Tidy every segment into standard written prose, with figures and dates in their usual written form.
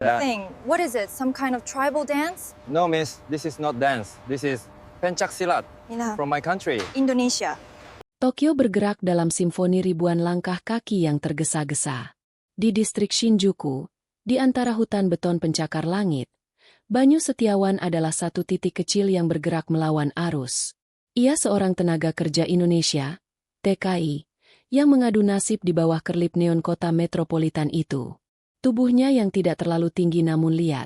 That, Thing. What is it? Some kind of tribal dance? no, miss, this is not dance. This is pencak silat from my country. Indonesia. Tokyo bergerak dalam simfoni ribuan langkah kaki yang tergesa-gesa. Di distrik Shinjuku, di antara hutan beton pencakar langit, Banyu Setiawan adalah satu titik kecil yang bergerak melawan arus. Ia seorang tenaga kerja Indonesia, TKI, yang mengadu nasib di bawah kerlip neon kota metropolitan itu. Tubuhnya yang tidak terlalu tinggi namun liat,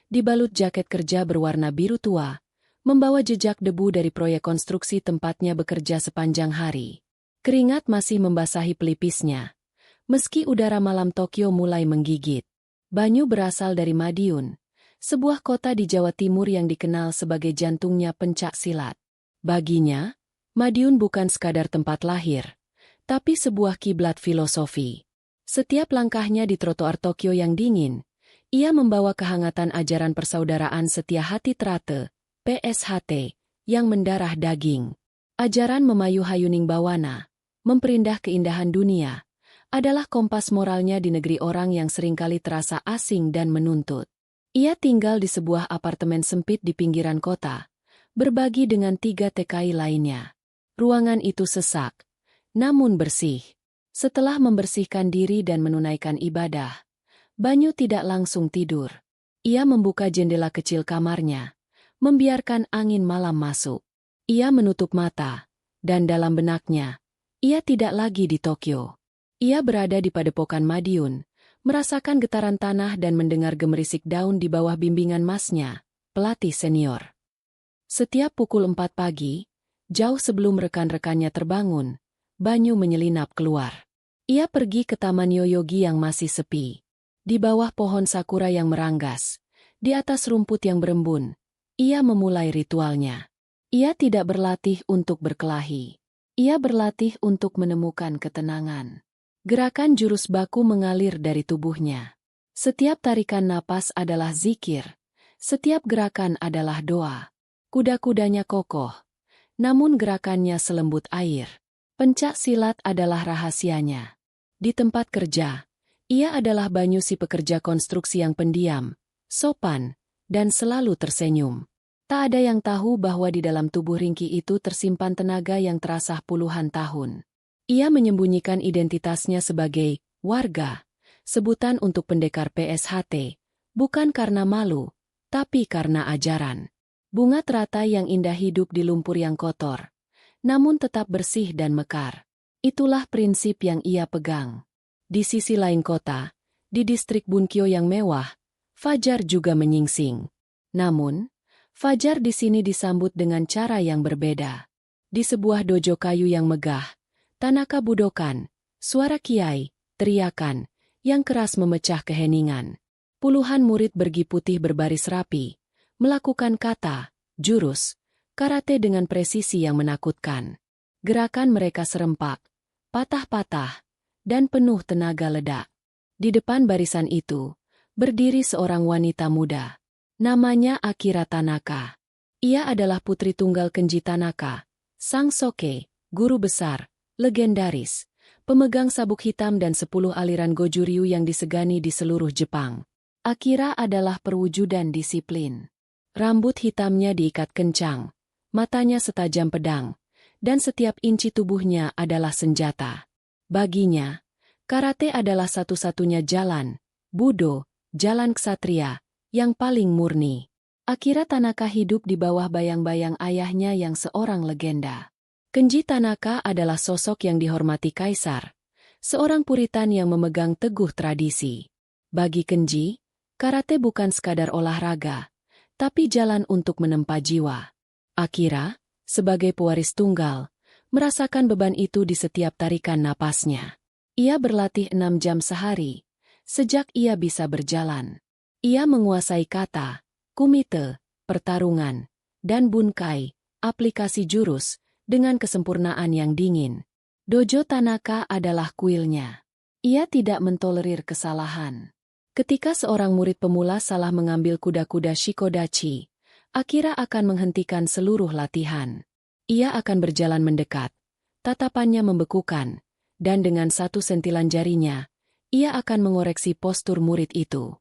dibalut jaket kerja berwarna biru tua, membawa jejak debu dari proyek konstruksi tempatnya bekerja sepanjang hari. Keringat masih membasahi pelipisnya. Meski udara malam Tokyo mulai menggigit. Banyu berasal dari Madiun, sebuah kota di Jawa Timur yang dikenal sebagai jantungnya pencak silat. Baginya, Madiun bukan sekadar tempat lahir, tapi sebuah kiblat filosofi. Setiap langkahnya di trotoar Tokyo yang dingin, ia membawa kehangatan ajaran persaudaraan setia hati Trate, PSHT, yang mendarah daging. Ajaran memayu hayuning bawana, memperindah keindahan dunia, adalah kompas moralnya di negeri orang yang seringkali terasa asing dan menuntut. Ia tinggal di sebuah apartemen sempit di pinggiran kota, berbagi dengan 3 TKI lainnya. Ruangan itu sesak, namun bersih. Setelah membersihkan diri dan menunaikan ibadah, Banyu tidak langsung tidur. Ia membuka jendela kecil kamarnya, membiarkan angin malam masuk. Ia menutup mata, dan dalam benaknya, ia tidak lagi di Tokyo. Ia berada di padepokan Madiun, merasakan getaran tanah dan mendengar gemerisik daun di bawah bimbingan masnya, pelatih senior. Setiap pukul 4 pagi, jauh sebelum rekan-rekannya terbangun, Banyu menyelinap keluar. Ia pergi ke Taman Yoyogi yang masih sepi. Di bawah pohon sakura yang meranggas, di atas rumput yang berembun, ia memulai ritualnya. Ia tidak berlatih untuk berkelahi. Ia berlatih untuk menemukan ketenangan. Gerakan jurus baku mengalir dari tubuhnya. Setiap tarikan napas adalah zikir. Setiap gerakan adalah doa. Kuda-kudanya kokoh, namun gerakannya selembut air. Pencak silat adalah rahasianya. Di tempat kerja, ia adalah Banyu si pekerja konstruksi yang pendiam, sopan, dan selalu tersenyum. Tak ada yang tahu bahwa di dalam tubuh ringki itu tersimpan tenaga yang terasah puluhan tahun. Ia menyembunyikan identitasnya sebagai warga, sebutan untuk pendekar PSHT, bukan karena malu, tapi karena ajaran. Bunga teratai yang indah hidup di lumpur yang kotor, namun tetap bersih dan mekar. Itulah prinsip yang ia pegang. Di sisi lain kota, di distrik Bunkyo yang mewah, fajar juga menyingsing. Namun, fajar di sini disambut dengan cara yang berbeda. Di sebuah dojo kayu yang megah, Tanaka budokan, suara kiai, teriakan, yang keras memecah keheningan. Puluhan murid bergi putih berbaris rapi, melakukan kata, jurus, karate dengan presisi yang menakutkan. Gerakan mereka serempak, patah-patah, dan penuh tenaga ledak. Di depan barisan itu, berdiri seorang wanita muda. Namanya Akira Tanaka. Ia adalah putri tunggal Kenji Tanaka, sang soke, guru besar, legendaris, pemegang sabuk hitam dan 10 aliran Goju-ryu yang disegani di seluruh Jepang. Akira adalah perwujudan disiplin. Rambut hitamnya diikat kencang, matanya setajam pedang, dan setiap inci tubuhnya adalah senjata. Baginya, karate adalah satu-satunya jalan, budo, jalan ksatria, yang paling murni. Akira Tanaka hidup di bawah bayang-bayang ayahnya yang seorang legenda. Kenji Tanaka adalah sosok yang dihormati kaisar, seorang puritan yang memegang teguh tradisi. Bagi Kenji, karate bukan sekadar olahraga, tapi jalan untuk menempa jiwa. Akira, sebagai pewaris tunggal, merasakan beban itu di setiap tarikan napasnya. Ia berlatih 6 jam sehari, sejak ia bisa berjalan. Ia menguasai kata, kumite, pertarungan, dan bunkai, aplikasi jurus, dengan kesempurnaan yang dingin. Dojo Tanaka adalah kuilnya. Ia tidak mentolerir kesalahan. Ketika seorang murid pemula salah mengambil kuda-kuda Shikodachi, Akira akan menghentikan seluruh latihan. Ia akan berjalan mendekat, tatapannya membekukan, dan dengan satu sentilan jarinya, ia akan mengoreksi postur murid itu.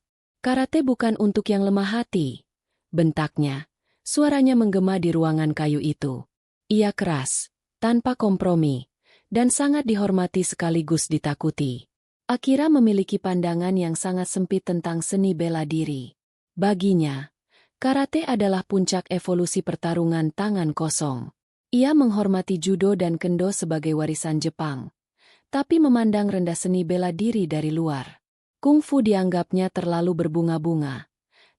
Karate bukan untuk yang lemah hati. Bentaknya, suaranya menggema di ruangan kayu itu. Ia keras, tanpa kompromi, dan sangat dihormati sekaligus ditakuti. Akira memiliki pandangan yang sangat sempit tentang seni bela diri. Baginya, karate adalah puncak evolusi pertarungan tangan kosong. Ia menghormati judo dan kendo sebagai warisan Jepang, tapi memandang rendah seni bela diri dari luar. Kungfu dianggapnya terlalu berbunga-bunga,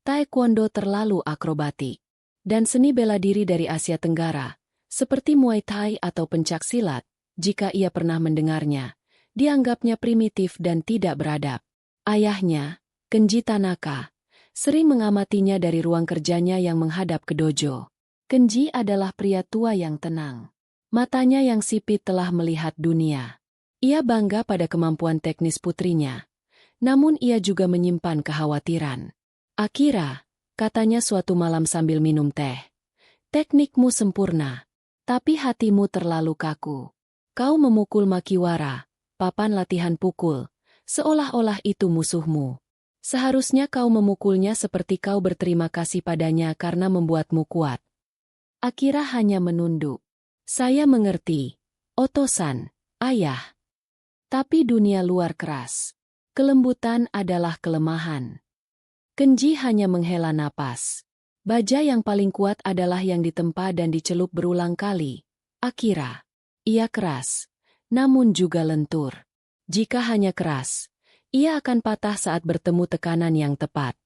taekwondo terlalu akrobatik, dan seni bela diri dari Asia Tenggara, seperti Muay Thai atau pencaksilat, jika ia pernah mendengarnya, dianggapnya primitif dan tidak beradab. Ayahnya, Kenji Tanaka, sering mengamatinya dari ruang kerjanya yang menghadap ke dojo. Kenji adalah pria tua yang tenang. Matanya yang sipit telah melihat dunia. Ia bangga pada kemampuan teknis putrinya. Namun ia juga menyimpan kekhawatiran. Akira, katanya suatu malam sambil minum teh. Teknikmu sempurna, tapi hatimu terlalu kaku. Kau memukul Makiwara, papan latihan pukul, seolah-olah itu musuhmu. Seharusnya kau memukulnya seperti kau berterima kasih padanya karena membuatmu kuat. Akira hanya menunduk. Saya mengerti, Oto-san, ayah. Tapi dunia luar keras. Kelembutan adalah kelemahan. Kenji hanya menghela napas. Baja yang paling kuat adalah yang ditempa dan dicelup berulang kali. Akira. Ia keras, namun juga lentur. Jika hanya keras, ia akan patah saat bertemu tekanan yang tepat.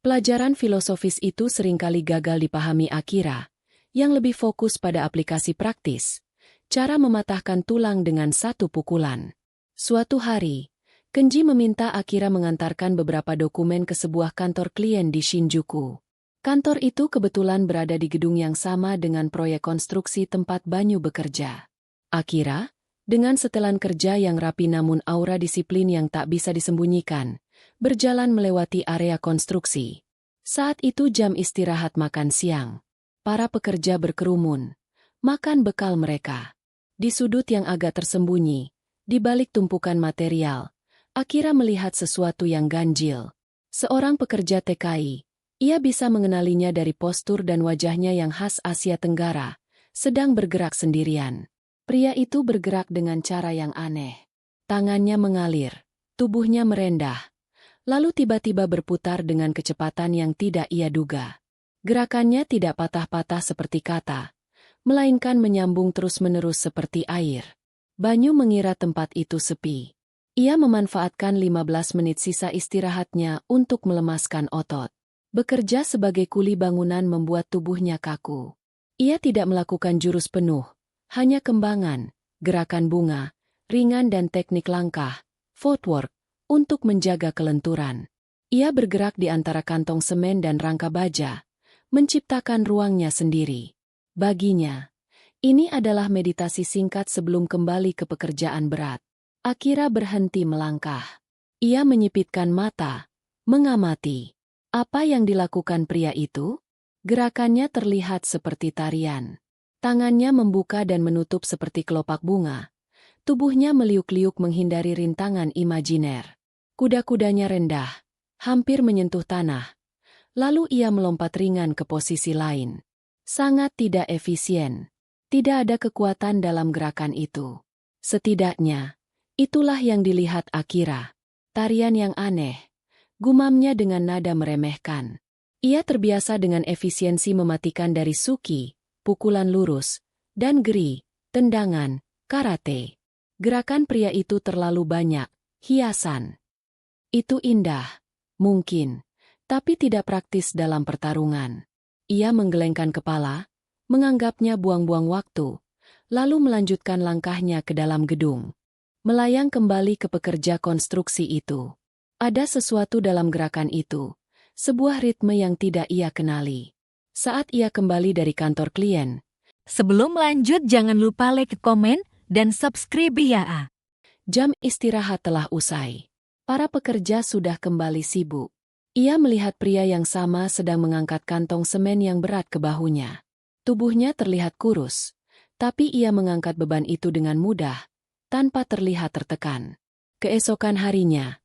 Pelajaran filosofis itu seringkali gagal dipahami Akira, yang lebih fokus pada aplikasi praktis, cara mematahkan tulang dengan satu pukulan. Suatu hari, Kenji meminta Akira mengantarkan beberapa dokumen ke sebuah kantor klien di Shinjuku. Kantor itu kebetulan berada di gedung yang sama dengan proyek konstruksi tempat Banyu bekerja. Akira, dengan setelan kerja yang rapi namun aura disiplin yang tak bisa disembunyikan, berjalan melewati area konstruksi. Saat itu jam istirahat makan siang. Para pekerja berkerumun, makan bekal mereka. Di sudut yang agak tersembunyi, di balik tumpukan material, Akira melihat sesuatu yang ganjil. Seorang pekerja TKI, ia bisa mengenalinya dari postur dan wajahnya yang khas Asia Tenggara, sedang bergerak sendirian. Pria itu bergerak dengan cara yang aneh. Tangannya mengalir, tubuhnya merendah, lalu tiba-tiba berputar dengan kecepatan yang tidak ia duga. Gerakannya tidak patah-patah seperti kata, melainkan menyambung terus-menerus seperti air. Banyu mengira tempat itu sepi. Ia memanfaatkan 15 menit sisa istirahatnya untuk melemaskan otot. Bekerja sebagai kuli bangunan membuat tubuhnya kaku. Ia tidak melakukan jurus penuh, hanya kembangan, gerakan bunga, ringan dan teknik langkah, footwork, untuk menjaga kelenturan. Ia bergerak di antara kantong semen dan rangka baja, menciptakan ruangnya sendiri. Baginya, ini adalah meditasi singkat sebelum kembali ke pekerjaan berat. Akira berhenti melangkah. Ia menyipitkan mata, mengamati. Apa yang dilakukan pria itu? Gerakannya terlihat seperti tarian. Tangannya membuka dan menutup seperti kelopak bunga. Tubuhnya meliuk-liuk menghindari rintangan imajiner. Kuda-kudanya rendah, hampir menyentuh tanah. Lalu ia melompat ringan ke posisi lain. Sangat tidak efisien. Tidak ada kekuatan dalam gerakan itu. Setidaknya, itulah yang dilihat Akira. Tarian yang aneh. Gumamnya dengan nada meremehkan. Ia terbiasa dengan efisiensi mematikan dari suki, pukulan lurus, dan geri, tendangan, karate. Gerakan pria itu terlalu banyak, hiasan. Itu indah, mungkin, tapi tidak praktis dalam pertarungan. Ia menggelengkan kepala, menganggapnya buang-buang waktu, lalu melanjutkan langkahnya ke dalam gedung. Melayang kembali ke pekerja konstruksi itu. Ada sesuatu dalam gerakan itu, sebuah ritme yang tidak ia kenali. Saat ia kembali dari kantor klien. Sebelum lanjut jangan lupa like, komen, dan subscribe ya. Jam istirahat telah usai. Para pekerja sudah kembali sibuk. Ia melihat pria yang sama sedang mengangkat kantong semen yang berat ke bahunya. Tubuhnya terlihat kurus, tapi ia mengangkat beban itu dengan mudah, tanpa terlihat tertekan. Keesokan harinya,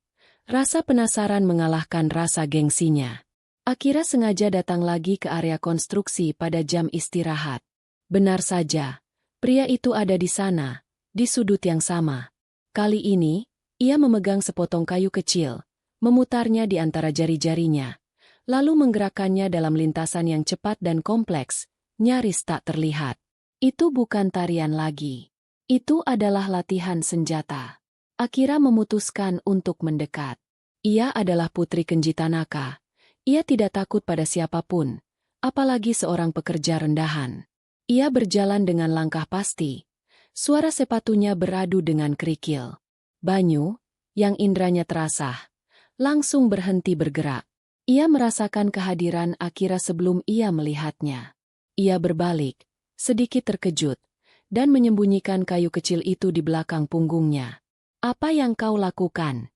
Rasa penasaran mengalahkan rasa gengsinya. Akira sengaja datang lagi ke area konstruksi pada jam istirahat. Benar saja, pria itu ada di sana, di sudut yang sama. Kali ini, ia memegang sepotong kayu kecil, memutarnya di antara jari-jarinya, lalu menggerakkannya dalam lintasan yang cepat dan kompleks, nyaris tak terlihat. Itu bukan tarian lagi. Itu adalah latihan senjata. Akira memutuskan untuk mendekat. Ia adalah putri Kenji Tanaka. Ia tidak takut pada siapapun, apalagi seorang pekerja rendahan. Ia berjalan dengan langkah pasti. Suara sepatunya beradu dengan kerikil. Banyu, yang indranya terasa, langsung berhenti bergerak. Ia merasakan kehadiran Akira sebelum ia melihatnya. Ia berbalik, sedikit terkejut, dan menyembunyikan kayu kecil itu di belakang punggungnya. Apa yang kau lakukan?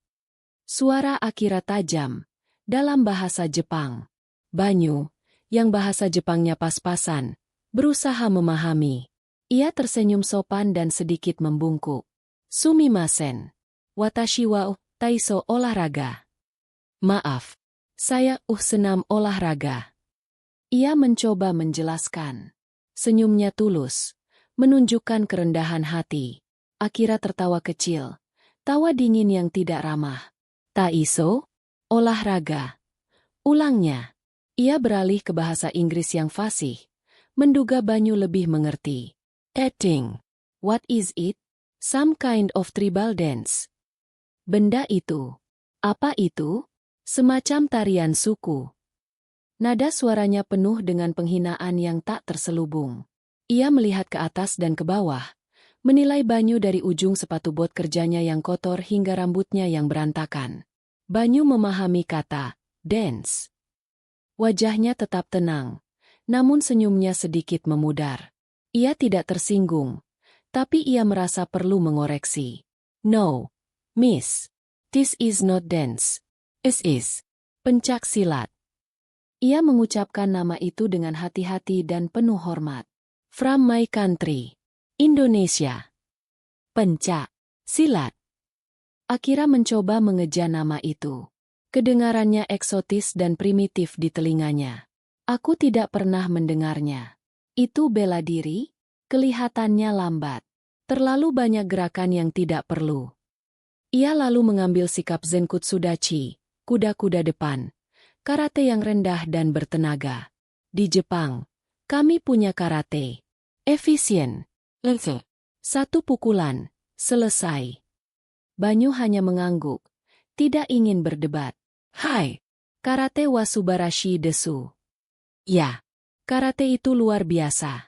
Suara Akira tajam, dalam bahasa Jepang. Banyu, yang bahasa Jepangnya pas-pasan, berusaha memahami. Ia tersenyum sopan dan sedikit membungkuk. Sumimasen. Watashi wa taiso olahraga. Maaf, saya senam olahraga. Ia mencoba menjelaskan. Senyumnya tulus, menunjukkan kerendahan hati. Akira tertawa kecil, tawa dingin yang tidak ramah. Taiso? Olahraga. Ulangnya. Ia beralih ke bahasa Inggris yang fasih, menduga Banyu lebih mengerti. Eating. What is it? Some kind of tribal dance. Benda itu. Apa itu? Semacam tarian suku. Nada suaranya penuh dengan penghinaan yang tak terselubung. Ia melihat ke atas dan ke bawah, menilai Banyu dari ujung sepatu bot kerjanya yang kotor hingga rambutnya yang berantakan. Banyu memahami kata dance. Wajahnya tetap tenang, namun senyumnya sedikit memudar. Ia tidak tersinggung, tapi ia merasa perlu mengoreksi. No, miss. This is not dance. This is pencak silat. Ia mengucapkan nama itu dengan hati-hati dan penuh hormat. From my country, Indonesia. Pencak silat. Akira mencoba mengeja nama itu. Kedengarannya eksotis dan primitif di telinganya. Aku tidak pernah mendengarnya. Itu bela diri? Kelihatannya lambat. Terlalu banyak gerakan yang tidak perlu. Ia lalu mengambil sikap Zenkutsu Dachi, kuda-kuda depan. Karate yang rendah dan bertenaga. Di Jepang, kami punya karate. Efisien. Satu pukulan, selesai. Banyu hanya mengangguk, tidak ingin berdebat. Hai, karate wa subarashi desu. Ya, karate itu luar biasa.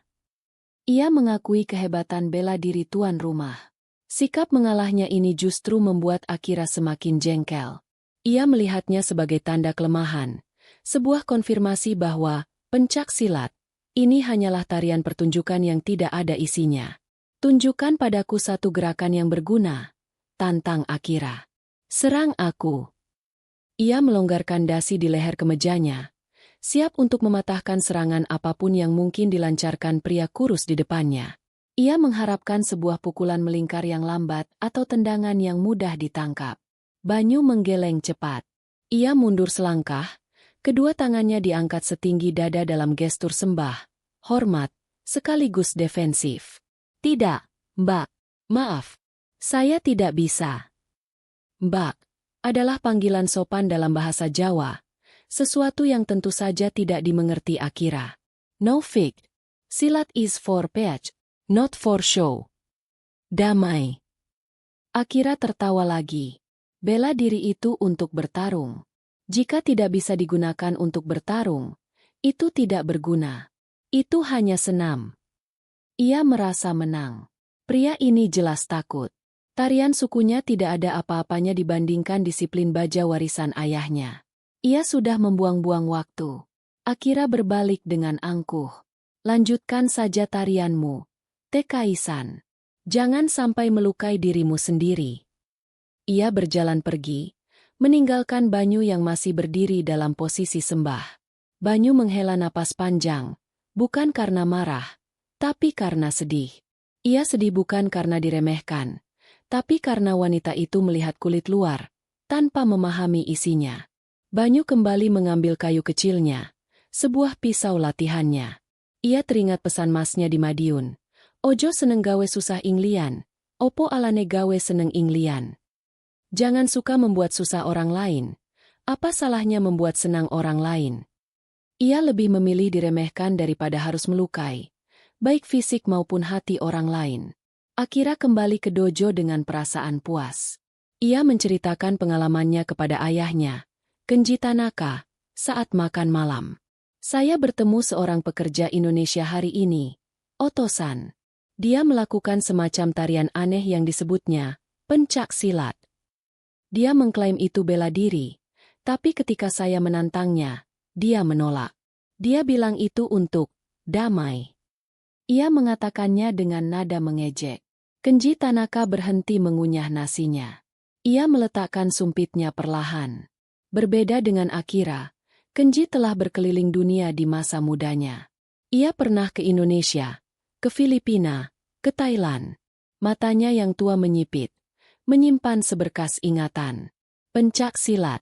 Ia mengakui kehebatan bela diri tuan rumah. Sikap mengalahnya ini justru membuat Akira semakin jengkel. Ia melihatnya sebagai tanda kelemahan, sebuah konfirmasi bahwa pencak silat ini hanyalah tarian pertunjukan yang tidak ada isinya. Tunjukkan padaku satu gerakan yang berguna, tantang Akira. Serang aku. Ia melonggarkan dasi di leher kemejanya, siap untuk mematahkan serangan apapun yang mungkin dilancarkan pria kurus di depannya. Ia mengharapkan sebuah pukulan melingkar yang lambat atau tendangan yang mudah ditangkap. Banyu menggeleng cepat. Ia mundur selangkah, kedua tangannya diangkat setinggi dada dalam gestur sembah, hormat, sekaligus defensif. Tidak, Mbak. Maaf. Saya tidak bisa. Mbak adalah panggilan sopan dalam bahasa Jawa, sesuatu yang tentu saja tidak dimengerti Akira. No fig. Silat is for peach, not for show. Damai. Akira tertawa lagi. Bela diri itu untuk bertarung. Jika tidak bisa digunakan untuk bertarung, itu tidak berguna. Itu hanya senam. Ia merasa menang. Pria ini jelas takut. Tarian sukunya tidak ada apa-apanya dibandingkan disiplin baja warisan ayahnya. Ia sudah membuang-buang waktu. Akira berbalik dengan angkuh. Lanjutkan saja tarianmu, Tekai-san. Jangan sampai melukai dirimu sendiri. Ia berjalan pergi, meninggalkan Banyu yang masih berdiri dalam posisi sembah. Banyu menghela napas panjang, bukan karena marah, tapi karena sedih. Ia sedih bukan karena diremehkan, tapi karena wanita itu melihat kulit luar, tanpa memahami isinya. Banyu kembali mengambil kayu kecilnya, sebuah pisau latihannya. Ia teringat pesan masnya di Madiun. Ojo seneng gawe susah inglian, opo alane gawe seneng inglian. Jangan suka membuat susah orang lain. Apa salahnya membuat senang orang lain? Ia lebih memilih diremehkan daripada harus melukai, baik fisik maupun hati orang lain. Akira kembali ke dojo dengan perasaan puas. Ia menceritakan pengalamannya kepada ayahnya, Kenji Tanaka, saat makan malam. Saya bertemu seorang pekerja Indonesia hari ini, Otosan. Dia melakukan semacam tarian aneh yang disebutnya pencak silat. Dia mengklaim itu bela diri, tapi ketika saya menantangnya, dia menolak. Dia bilang itu untuk damai. Ia mengatakannya dengan nada mengejek. Kenji Tanaka berhenti mengunyah nasinya. Ia meletakkan sumpitnya perlahan. Berbeda dengan Akira, Kenji telah berkeliling dunia di masa mudanya. Ia pernah ke Indonesia, ke Filipina, ke Thailand. Matanya yang tua menyipit, menyimpan seberkas ingatan. Pencak silat.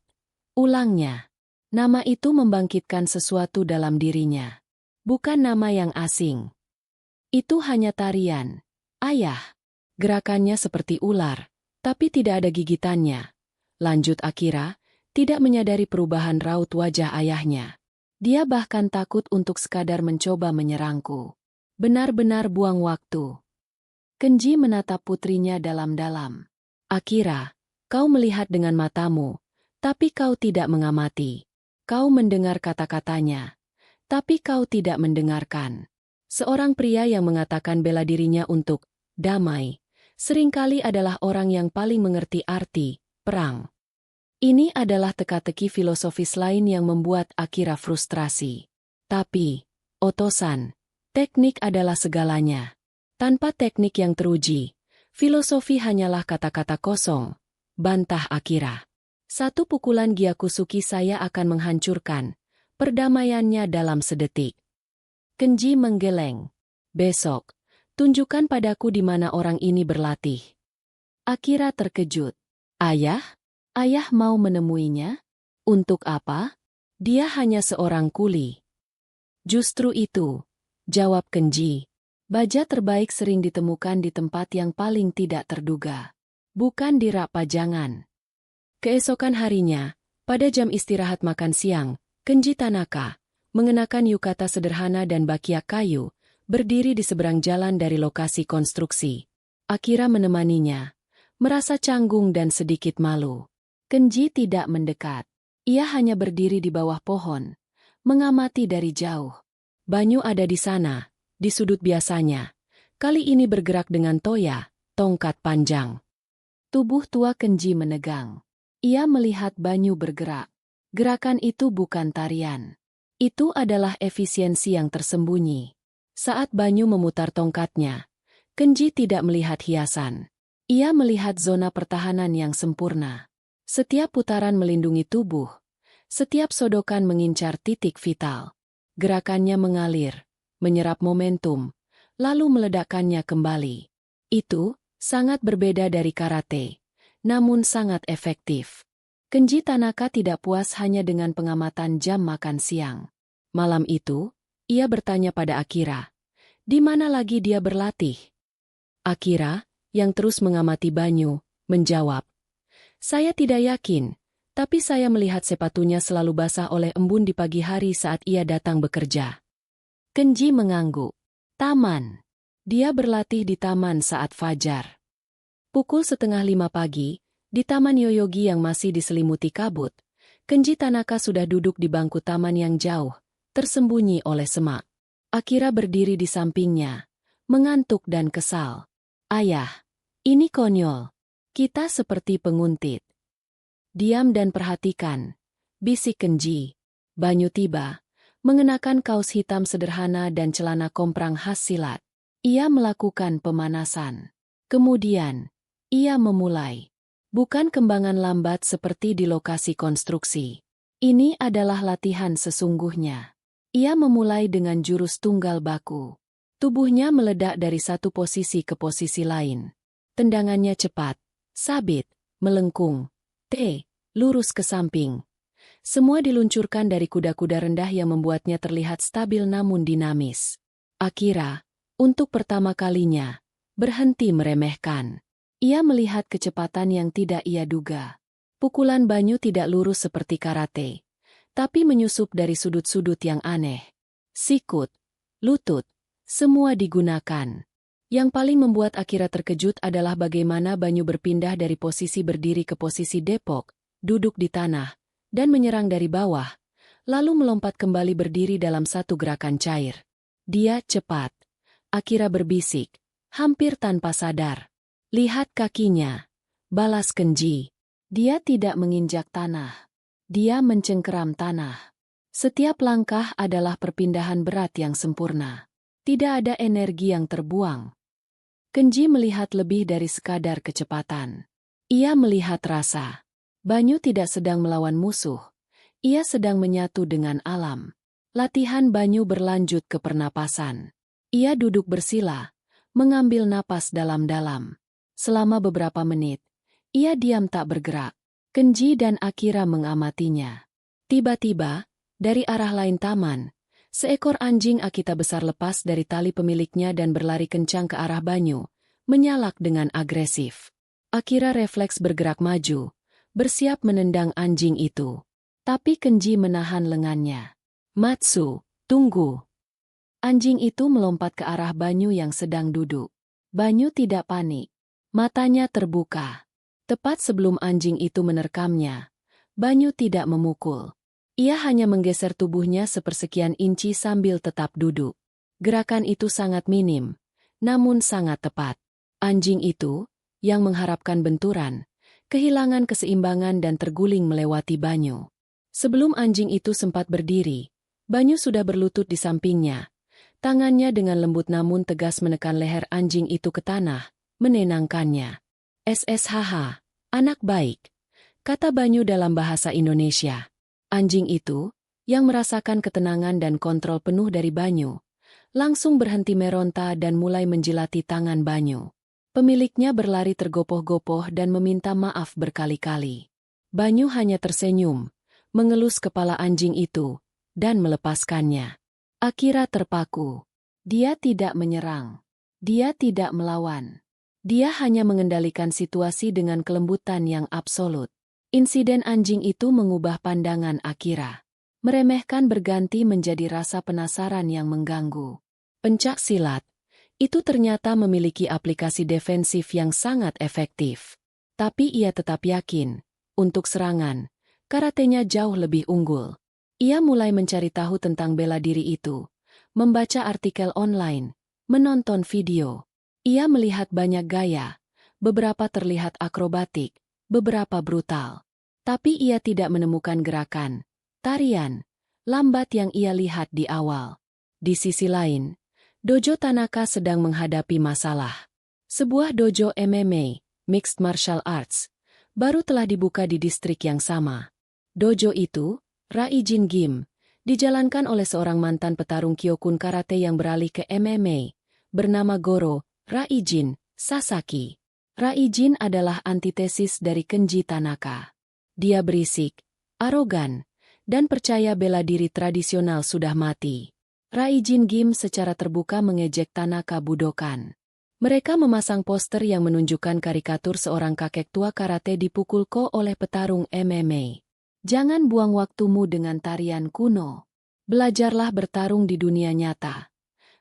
Ulangnya. Nama itu membangkitkan sesuatu dalam dirinya. Bukan nama yang asing. Itu hanya tarian. Ayah. Gerakannya seperti ular, tapi tidak ada gigitannya. Lanjut Akira, tidak menyadari perubahan raut wajah ayahnya. Dia bahkan takut untuk sekadar mencoba menyerangku. Benar-benar buang waktu. Kenji menatap putrinya dalam-dalam. Akira, kau melihat dengan matamu, tapi kau tidak mengamati. Kau mendengar kata-katanya, tapi kau tidak mendengarkan. Seorang pria yang mengatakan bela dirinya untuk damai, seringkali adalah orang yang paling mengerti arti perang. Ini adalah teka-teki filosofis lain yang membuat Akira frustrasi. Tapi, Otosan, teknik adalah segalanya. Tanpa teknik yang teruji, filosofi hanyalah kata-kata kosong, bantah Akira. Satu pukulan Gyakusuki saya akan menghancurkan perdamaiannya dalam sedetik. Kenji menggeleng. Besok, tunjukkan padaku di mana orang ini berlatih. Akira terkejut. Ayah? Ayah mau menemuinya? Untuk apa? Dia hanya seorang kuli. Justru itu, jawab Kenji. Baja terbaik sering ditemukan di tempat yang paling tidak terduga. Bukan di rak pajangan. Keesokan harinya, pada jam istirahat makan siang, Kenji Tanaka, mengenakan yukata sederhana dan bakiak kayu, berdiri di seberang jalan dari lokasi konstruksi. Akira menemaninya, merasa canggung dan sedikit malu. Kenji tidak mendekat. Ia hanya berdiri di bawah pohon, mengamati dari jauh. Banyu ada di sana, di sudut biasanya. Kali ini bergerak dengan toya, tongkat panjang. Tubuh tua Kenji menegang. Ia melihat Banyu bergerak. Gerakan itu bukan tarian. Itu adalah efisiensi yang tersembunyi. Saat Banyu memutar tongkatnya, Kenji tidak melihat hiasan. Ia melihat zona pertahanan yang sempurna. Setiap putaran melindungi tubuh. Setiap sodokan mengincar titik vital. Gerakannya mengalir, menyerap momentum, lalu meledakkannya kembali. Itu sangat berbeda dari karate, namun sangat efektif. Kenji Tanaka tidak puas hanya dengan pengamatan jam makan siang. Malam itu, ia bertanya pada Akira, di mana lagi dia berlatih? Akira, yang terus mengamati Banyu, menjawab, saya tidak yakin, tapi saya melihat sepatunya selalu basah oleh embun di pagi hari saat ia datang bekerja. Kenji mengangguk. Taman. Dia berlatih di taman saat fajar. Pukul 4:30 pagi, di Taman Yoyogi yang masih diselimuti kabut, Kenji Tanaka sudah duduk di bangku taman yang jauh, tersembunyi oleh semak. Akira berdiri di sampingnya, mengantuk dan kesal. Ayah, ini konyol. Kita seperti penguntit. Diam dan perhatikan, bisik Kenji. Banyu tiba, mengenakan kaos hitam sederhana dan celana komprang khas silat. Ia melakukan pemanasan. Kemudian, ia memulai. Bukan kembangan lambat seperti di lokasi konstruksi. Ini adalah latihan sesungguhnya. Ia memulai dengan jurus tunggal baku. Tubuhnya meledak dari satu posisi ke posisi lain. Tendangannya cepat, sabit, melengkung. lurus ke samping. Semua diluncurkan dari kuda-kuda rendah yang membuatnya terlihat stabil namun dinamis. Akira, untuk pertama kalinya, berhenti meremehkan. Ia melihat kecepatan yang tidak ia duga. Pukulan Banyu tidak lurus seperti karate, tapi menyusup dari sudut-sudut yang aneh. Sikut, lutut, semua digunakan. Yang paling membuat Akira terkejut adalah bagaimana Banyu berpindah dari posisi berdiri ke posisi depok, duduk di tanah, dan menyerang dari bawah, lalu melompat kembali berdiri dalam satu gerakan cair. Dia cepat. Akira berbisik, hampir tanpa sadar. Lihat kakinya, balas Kenji. Dia tidak menginjak tanah. Dia mencengkeram tanah. Setiap langkah adalah perpindahan berat yang sempurna. Tidak ada energi yang terbuang. Kenji melihat lebih dari sekadar kecepatan. Ia melihat rasa. Banyu tidak sedang melawan musuh. Ia sedang menyatu dengan alam. Latihan Banyu berlanjut ke pernapasan. Ia duduk bersila, mengambil napas dalam-dalam. Selama beberapa menit, ia diam tak bergerak. Kenji dan Akira mengamatinya. Tiba-tiba, dari arah lain taman, seekor anjing Akita besar lepas dari tali pemiliknya dan berlari kencang ke arah Banyu, menyalak dengan agresif. Akira refleks bergerak maju, bersiap menendang anjing itu. Tapi Kenji menahan lengannya. Matsu, tunggu. Anjing itu melompat ke arah Banyu yang sedang duduk. Banyu tidak panik. Matanya terbuka. Tepat sebelum anjing itu menerkamnya, Banyu tidak memukul. Ia hanya menggeser tubuhnya sepersekian inci sambil tetap duduk. Gerakan itu sangat minim, namun sangat tepat. Anjing itu, yang mengharapkan benturan, kehilangan keseimbangan dan terguling melewati Banyu. Sebelum anjing itu sempat berdiri, Banyu sudah berlutut di sampingnya. Tangannya dengan lembut namun tegas menekan leher anjing itu ke tanah, menenangkannya. SSHH, anak baik, kata Banyu dalam bahasa Indonesia. Anjing itu, yang merasakan ketenangan dan kontrol penuh dari Banyu, langsung berhenti meronta dan mulai menjilati tangan Banyu. Pemiliknya berlari tergopoh-gopoh dan meminta maaf berkali-kali. Banyu hanya tersenyum, mengelus kepala anjing itu, dan melepaskannya. Akira terpaku. Dia tidak menyerang. Dia tidak melawan. Dia hanya mengendalikan situasi dengan kelembutan yang absolut. Insiden anjing itu mengubah pandangan Akira. Meremehkan berganti menjadi rasa penasaran yang mengganggu. Pencak silat, itu ternyata memiliki aplikasi defensif yang sangat efektif. Tapi ia tetap yakin, untuk serangan, karatenya jauh lebih unggul. Ia mulai mencari tahu tentang bela diri itu, membaca artikel online, menonton video. Ia melihat banyak gaya, beberapa terlihat akrobatik, beberapa brutal. Tapi ia tidak menemukan gerakan, tarian, lambat yang ia lihat di awal. Di sisi lain, Dojo Tanaka sedang menghadapi masalah. Sebuah dojo MMA, Mixed Martial Arts, baru telah dibuka di distrik yang sama. Dojo itu, Raijin Gym, dijalankan oleh seorang mantan petarung Kyokun Karate yang beralih ke MMA, bernama Goro Raijin Sasaki. Raijin adalah antitesis dari Kenji Tanaka. Dia berisik, arogan, dan percaya bela diri tradisional sudah mati. Raijin Gym secara terbuka mengejek Tanaka Budokan. Mereka memasang poster yang menunjukkan karikatur seorang kakek tua karate dipukul oleh petarung MMA. Jangan buang waktumu dengan tarian kuno. Belajarlah bertarung di dunia nyata.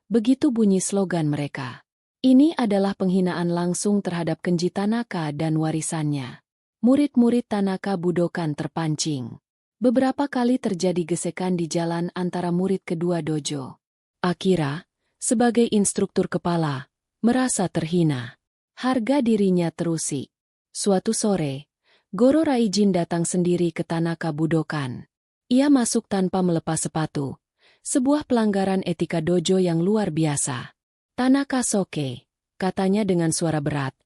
Begitu bunyi slogan mereka. Ini adalah penghinaan langsung terhadap Kenji Tanaka dan warisannya. Murid-murid Tanaka Budokan terpancing. Beberapa kali terjadi gesekan di jalan antara murid kedua dojo. Akira, sebagai instruktur kepala, merasa terhina. Harga dirinya terusik. Suatu sore, Goro Raijin datang sendiri ke Tanaka Budokan. Ia masuk tanpa melepas sepatu. Sebuah pelanggaran etika dojo yang luar biasa. Tanaka Soke, katanya dengan suara berat,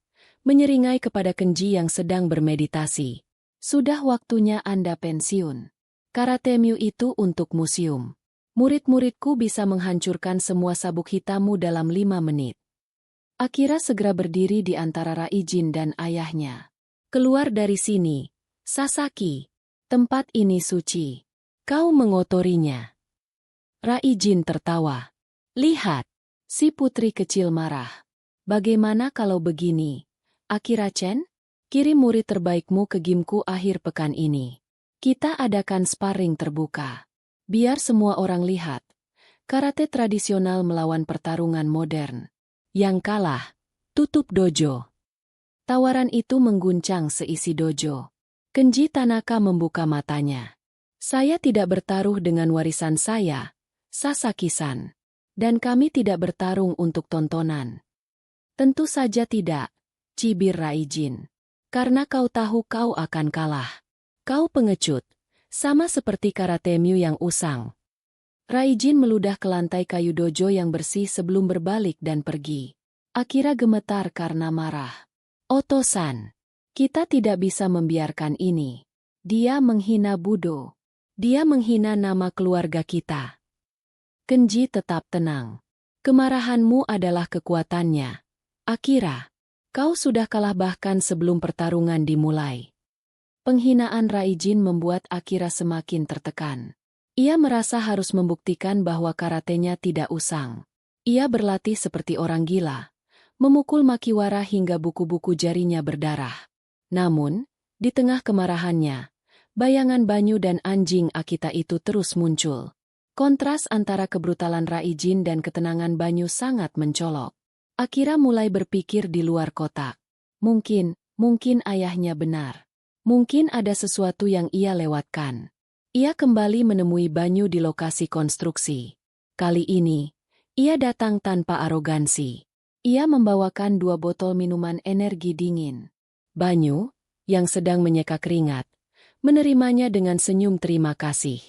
menyeringai kepada Kenji yang sedang bermeditasi. Sudah waktunya Anda pensiun. Karatemu itu untuk museum. Murid-muridku bisa menghancurkan semua sabuk hitammu dalam 5 menit. Akira segera berdiri di antara Raijin dan ayahnya. Keluar dari sini, Sasaki, tempat ini suci. Kau mengotorinya. Raijin tertawa. Lihat, si putri kecil marah. Bagaimana kalau begini? Akira-chan, kirim murid terbaikmu ke gymku akhir pekan ini. Kita adakan sparring terbuka. Biar semua orang lihat. Karate tradisional melawan pertarungan modern. Yang kalah, tutup dojo. Tawaran itu mengguncang seisi dojo. Kenji Tanaka membuka matanya. Saya tidak bertaruh dengan warisan saya, Sasaki-san. Dan kami tidak bertarung untuk tontonan. Tentu saja tidak, cibir Raijin. Karena kau tahu kau akan kalah. Kau pengecut, sama seperti karatemu yang usang. Raijin meludah ke lantai kayu dojo yang bersih sebelum berbalik dan pergi. Akira gemetar karena marah. Oto-san, kita tidak bisa membiarkan ini. Dia menghina Budo. Dia menghina nama keluarga kita. Kenji tetap tenang. Kemarahanmu adalah kekuatannya. Akira, kau sudah kalah bahkan sebelum pertarungan dimulai. Penghinaan Raijin membuat Akira semakin tertekan. Ia merasa harus membuktikan bahwa karatenya tidak usang. Ia berlatih seperti orang gila, memukul makiwara hingga buku-buku jarinya berdarah. Namun, di tengah kemarahannya, bayangan Banyu dan anjing Akita itu terus muncul. Kontras antara kebrutalan Raijin dan ketenangan Banyu sangat mencolok. Akira mulai berpikir di luar kotak. Mungkin ayahnya benar. Mungkin ada sesuatu yang ia lewatkan. Ia kembali menemui Banyu di lokasi konstruksi. Kali ini, ia datang tanpa arogansi. Ia membawakan 2 botol minuman energi dingin. Banyu, yang sedang menyeka keringat, menerimanya dengan senyum terima kasih.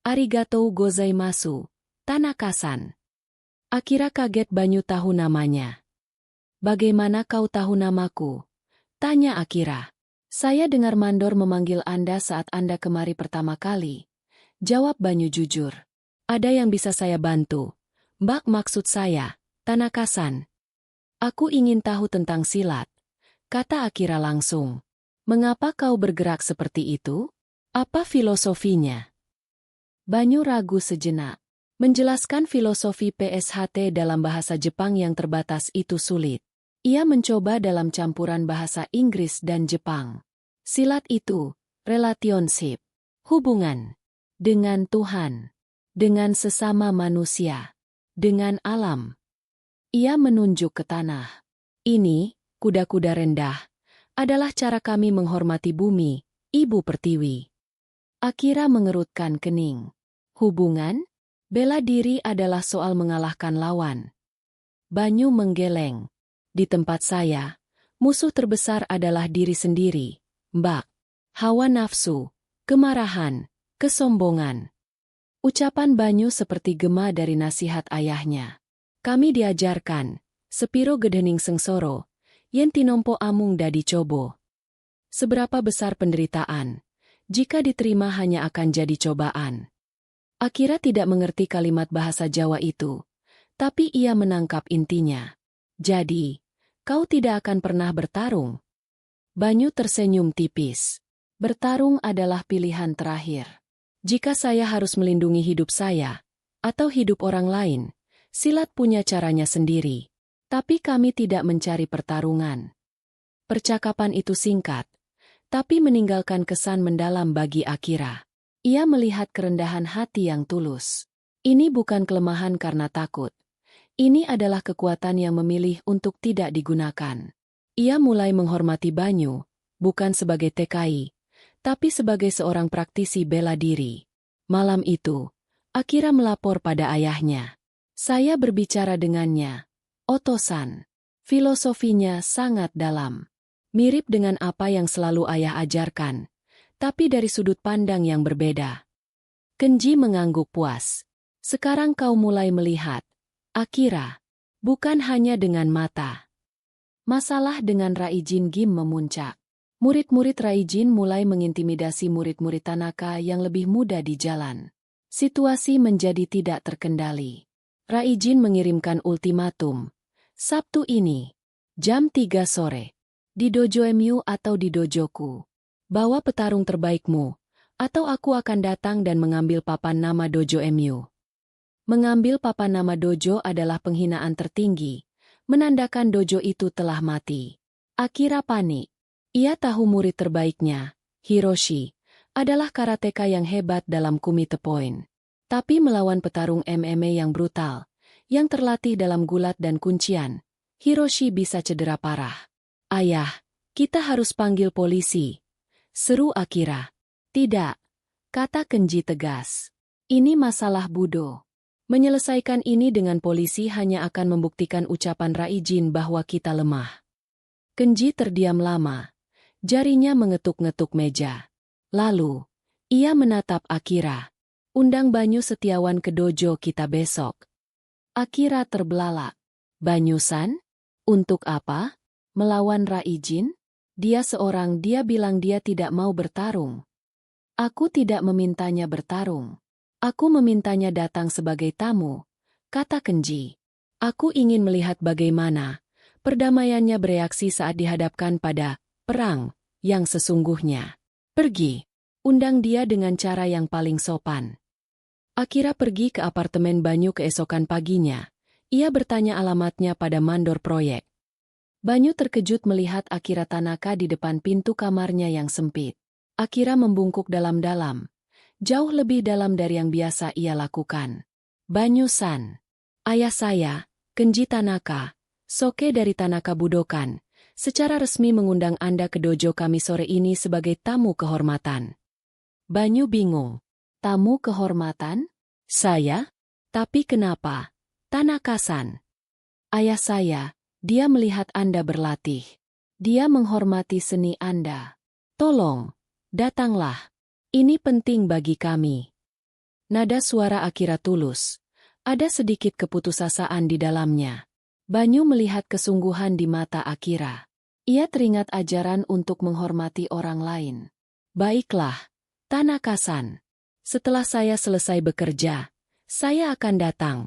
Arigatou gozaimasu, Tanaka-san. Akira kaget Banyu tahu namanya. Bagaimana kau tahu namaku? Tanya Akira. Saya dengar mandor memanggil Anda saat Anda kemari pertama kali. Jawab Banyu jujur. Ada yang bisa saya bantu? Mbak maksud saya, Tanaka-san. Aku ingin tahu tentang silat. Kata Akira langsung. Mengapa kau bergerak seperti itu? Apa filosofinya? Banyu ragu sejenak. Menjelaskan filosofi PSHT dalam bahasa Jepang yang terbatas itu sulit. Ia mencoba dalam campuran bahasa Inggris dan Jepang. Silat itu, relationship, hubungan, dengan Tuhan, dengan sesama manusia, dengan alam. Ia menunjuk ke tanah. Ini, kuda-kuda rendah, adalah cara kami menghormati bumi, Ibu Pertiwi. Akira mengerutkan kening. Hubungan? Bela diri adalah soal mengalahkan lawan. Banyu menggeleng. Di tempat saya, musuh terbesar adalah diri sendiri, Mbak. Hawa nafsu, kemarahan, kesombongan. Ucapan Banyu seperti gema dari nasihat ayahnya. Kami diajarkan, sepiro gedening sengsoro, yen tinompo amung dadi cobo. Seberapa besar penderitaan, jika diterima hanya akan jadi cobaan. Akira tidak mengerti kalimat bahasa Jawa itu, tapi ia menangkap intinya. Jadi, kau tidak akan pernah bertarung. Banyu tersenyum tipis. Bertarung adalah pilihan terakhir. Jika saya harus melindungi hidup saya, atau hidup orang lain, silat punya caranya sendiri. Tapi kami tidak mencari pertarungan. Percakapan itu singkat, tapi meninggalkan kesan mendalam bagi Akira. Ia melihat kerendahan hati yang tulus. Ini bukan kelemahan karena takut. Ini adalah kekuatan yang memilih untuk tidak digunakan. Ia mulai menghormati Banyu, bukan sebagai TKI, tapi sebagai seorang praktisi bela diri. Malam itu, Akira melapor pada ayahnya. Saya berbicara dengannya. Oto-san. Filosofinya sangat dalam. Mirip dengan apa yang selalu ayah ajarkan, tapi dari sudut pandang yang berbeda. Kenji mengangguk puas. Sekarang kau mulai melihat, Akira, bukan hanya dengan mata. Masalah dengan Raijin Gym memuncak. Murid-murid Raijin mulai mengintimidasi murid-murid Tanaka yang lebih muda di jalan. Situasi menjadi tidak terkendali. Raijin mengirimkan ultimatum. Sabtu ini, jam 3 sore. Di dojo MU atau di dojoku. Bawa petarung terbaikmu, atau aku akan datang dan mengambil papan nama dojo MU. Mengambil papan nama dojo adalah penghinaan tertinggi, menandakan dojo itu telah mati. Akira panik. Ia tahu murid terbaiknya, Hiroshi, adalah karateka yang hebat dalam Kumite Point. Tapi melawan petarung MMA yang brutal, yang terlatih dalam gulat dan kuncian, Hiroshi bisa cedera parah. Ayah, kita harus panggil polisi, seru Akira. Tidak, kata Kenji tegas. Ini masalah budo. Menyelesaikan ini dengan polisi hanya akan membuktikan ucapan Raijin bahwa kita lemah. Kenji terdiam lama. Jarinya mengetuk-ngetuk meja. Lalu, ia menatap Akira. Undang Banyu Setiawan ke dojo kita besok. Akira terbelalak. Banyu-san? Untuk apa? Melawan Raijin? Dia bilang dia tidak mau bertarung. Aku tidak memintanya bertarung. Aku memintanya datang sebagai tamu, kata Kenji. Aku ingin melihat bagaimana perdamaiannya bereaksi saat dihadapkan pada perang yang sesungguhnya. Pergi, undang dia dengan cara yang paling sopan. Akira pergi ke apartemen Banyu keesokan paginya. Ia bertanya alamatnya pada mandor proyek. Banyu terkejut melihat Akira Tanaka di depan pintu kamarnya yang sempit. Akira membungkuk dalam-dalam. Jauh lebih dalam dari yang biasa ia lakukan. Banyu-san. Ayah saya, Kenji Tanaka, Soke dari Tanaka Budokan, secara resmi mengundang Anda ke dojo kami sore ini sebagai tamu kehormatan. Banyu bingung. Tamu kehormatan? Saya? Tapi kenapa? Tanaka-san. Ayah saya, dia melihat Anda berlatih. Dia menghormati seni Anda. Tolong, datanglah. Ini penting bagi kami. Nada suara Akira tulus. Ada sedikit keputusasaan di dalamnya. Banyu melihat kesungguhan di mata Akira. Ia teringat ajaran untuk menghormati orang lain. Baiklah, Tanaka-san. Setelah saya selesai bekerja, saya akan datang.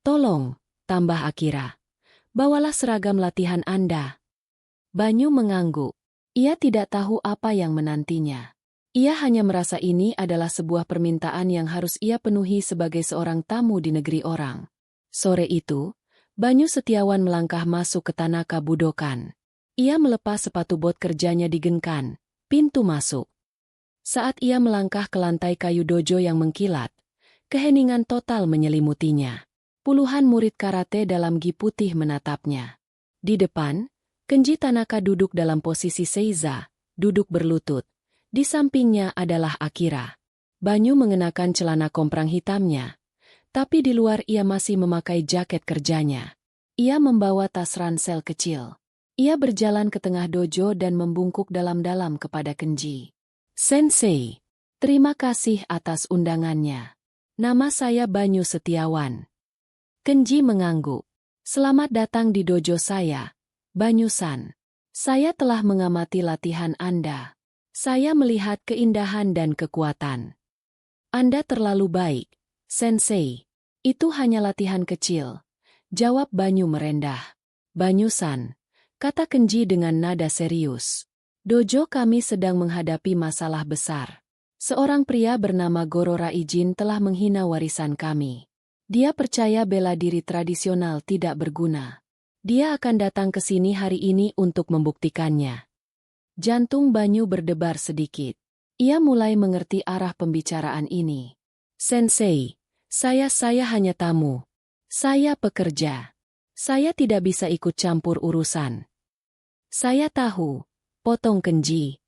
Tolong, tambah Akira. Bawalah seragam latihan Anda. Banyu mengangguk. Ia tidak tahu apa yang menantinya. Ia hanya merasa ini adalah sebuah permintaan yang harus ia penuhi sebagai seorang tamu di negeri orang. Sore itu, Banyu Setiawan melangkah masuk ke Tanaka Budokan. Ia melepas sepatu bot kerjanya di Genkan, pintu masuk. Saat ia melangkah ke lantai kayu dojo yang mengkilat, keheningan total menyelimutinya. Puluhan murid karate dalam gi putih menatapnya. Di depan, Kenji Tanaka duduk dalam posisi seiza, duduk berlutut. Di sampingnya adalah Akira. Banyu mengenakan celana komprang hitamnya. Tapi di luar ia masih memakai jaket kerjanya. Ia membawa tas ransel kecil. Ia berjalan ke tengah dojo dan membungkuk dalam-dalam kepada Kenji. Sensei, terima kasih atas undangannya. Nama saya Banyu Setiawan. Kenji mengangguk. Selamat datang di dojo saya, Banyu-san. Saya telah mengamati latihan Anda. Saya melihat keindahan dan kekuatan. Anda terlalu baik, Sensei. Itu hanya latihan kecil, jawab Banyu merendah. Banyu-san, kata Kenji dengan nada serius. Dojo kami sedang menghadapi masalah besar. Seorang pria bernama Goro Raijin telah menghina warisan kami. Dia percaya bela diri tradisional tidak berguna. Dia akan datang ke sini hari ini untuk membuktikannya. Jantung Banyu berdebar sedikit. Ia mulai mengerti arah pembicaraan ini. Sensei, saya hanya tamu. Saya pekerja. Saya tidak bisa ikut campur urusan. Saya tahu, potong Kenji.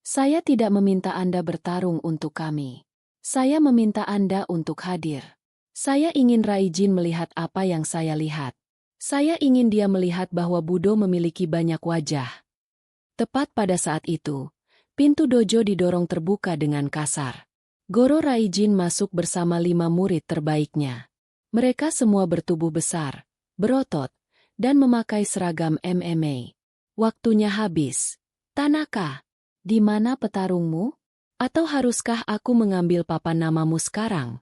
Saya tidak meminta Anda bertarung untuk kami. Saya meminta Anda untuk hadir. Saya ingin Raijin melihat apa yang saya lihat. Saya ingin dia melihat bahwa Budo memiliki banyak wajah. Tepat pada saat itu, pintu dojo didorong terbuka dengan kasar. Goro Raijin masuk bersama 5 murid terbaiknya. Mereka semua bertubuh besar, berotot, dan memakai seragam MMA. Waktunya habis. Tanaka, di mana petarungmu? Atau haruskah aku mengambil papan namamu sekarang?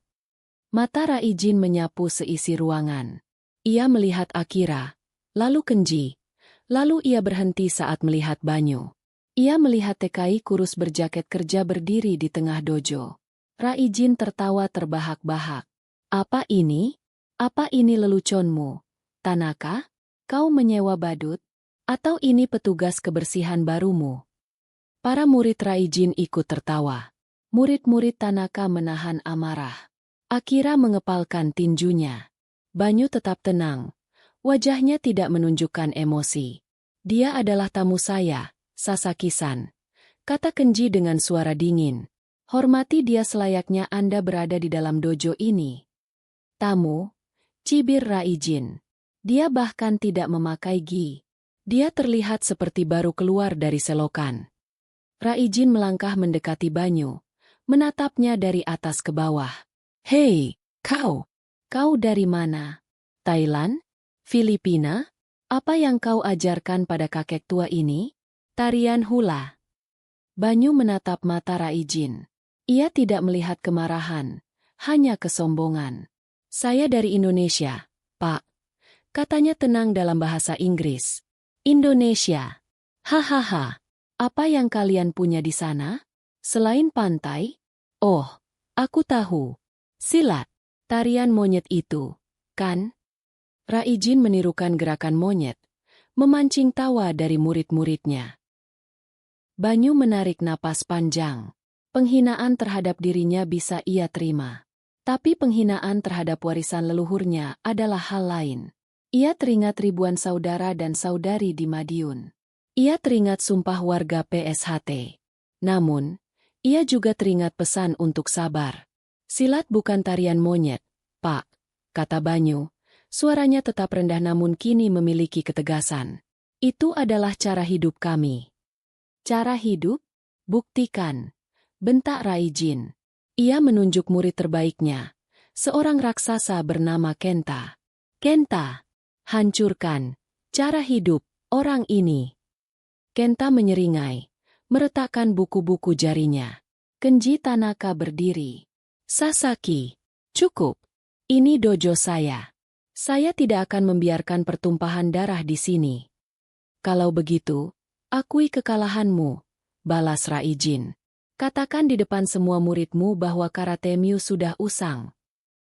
Mata Raijin menyapu seisi ruangan. Ia melihat Akira, lalu Kenji. Lalu ia berhenti saat melihat Banyu. Ia melihat TKI kurus berjaket kerja berdiri di tengah dojo. Raijin tertawa terbahak-bahak. Apa ini? Apa ini leluconmu? Tanaka? Kau menyewa badut? Atau ini petugas kebersihan barumu? Para murid Raijin ikut tertawa. Murid-murid Tanaka menahan amarah. Akira mengepalkan tinjunya. Banyu tetap tenang. Wajahnya tidak menunjukkan emosi. Dia adalah tamu saya, Sasaki-san, kata Kenji dengan suara dingin. Hormati dia selayaknya Anda berada di dalam dojo ini. Tamu, cibir Raijin. Dia bahkan tidak memakai gi. Dia terlihat seperti baru keluar dari selokan. Raijin melangkah mendekati Banyu, menatapnya dari atas ke bawah. Hei, kau! Kau dari mana? Thailand? Filipina? Apa yang kau ajarkan pada kakek tua ini? Tarian hula. Banyu menatap mata Raijin. Ia tidak melihat kemarahan, hanya kesombongan. Saya dari Indonesia, Pak. Katanya tenang dalam bahasa Inggris. Indonesia. Hahaha. Apa yang kalian punya di sana? Selain pantai? Oh, aku tahu. Silat. Tarian monyet itu, kan? Raijin menirukan gerakan monyet, memancing tawa dari murid-muridnya. Banyu menarik napas panjang. Penghinaan terhadap dirinya bisa ia terima. Tapi penghinaan terhadap warisan leluhurnya adalah hal lain. Ia teringat ribuan saudara dan saudari di Madiun. Ia teringat sumpah warga PSHT. Namun, ia juga teringat pesan untuk sabar. Silat bukan tarian monyet, Pak, kata Banyu. Suaranya tetap rendah namun kini memiliki ketegasan. Itu adalah cara hidup kami. Cara hidup? Buktikan. Bentak Raijin. Ia menunjuk murid terbaiknya. Seorang raksasa bernama Kenta. Kenta, hancurkan cara hidup orang ini. Kenta menyeringai, meretakkan buku-buku jarinya. Kenji Tanaka berdiri. Sasaki, cukup. Ini dojo saya. Saya tidak akan membiarkan pertumpahan darah di sini. Kalau begitu, akui kekalahanmu, balas Raijin. Katakan di depan semua muridmu bahwa karatemu sudah usang.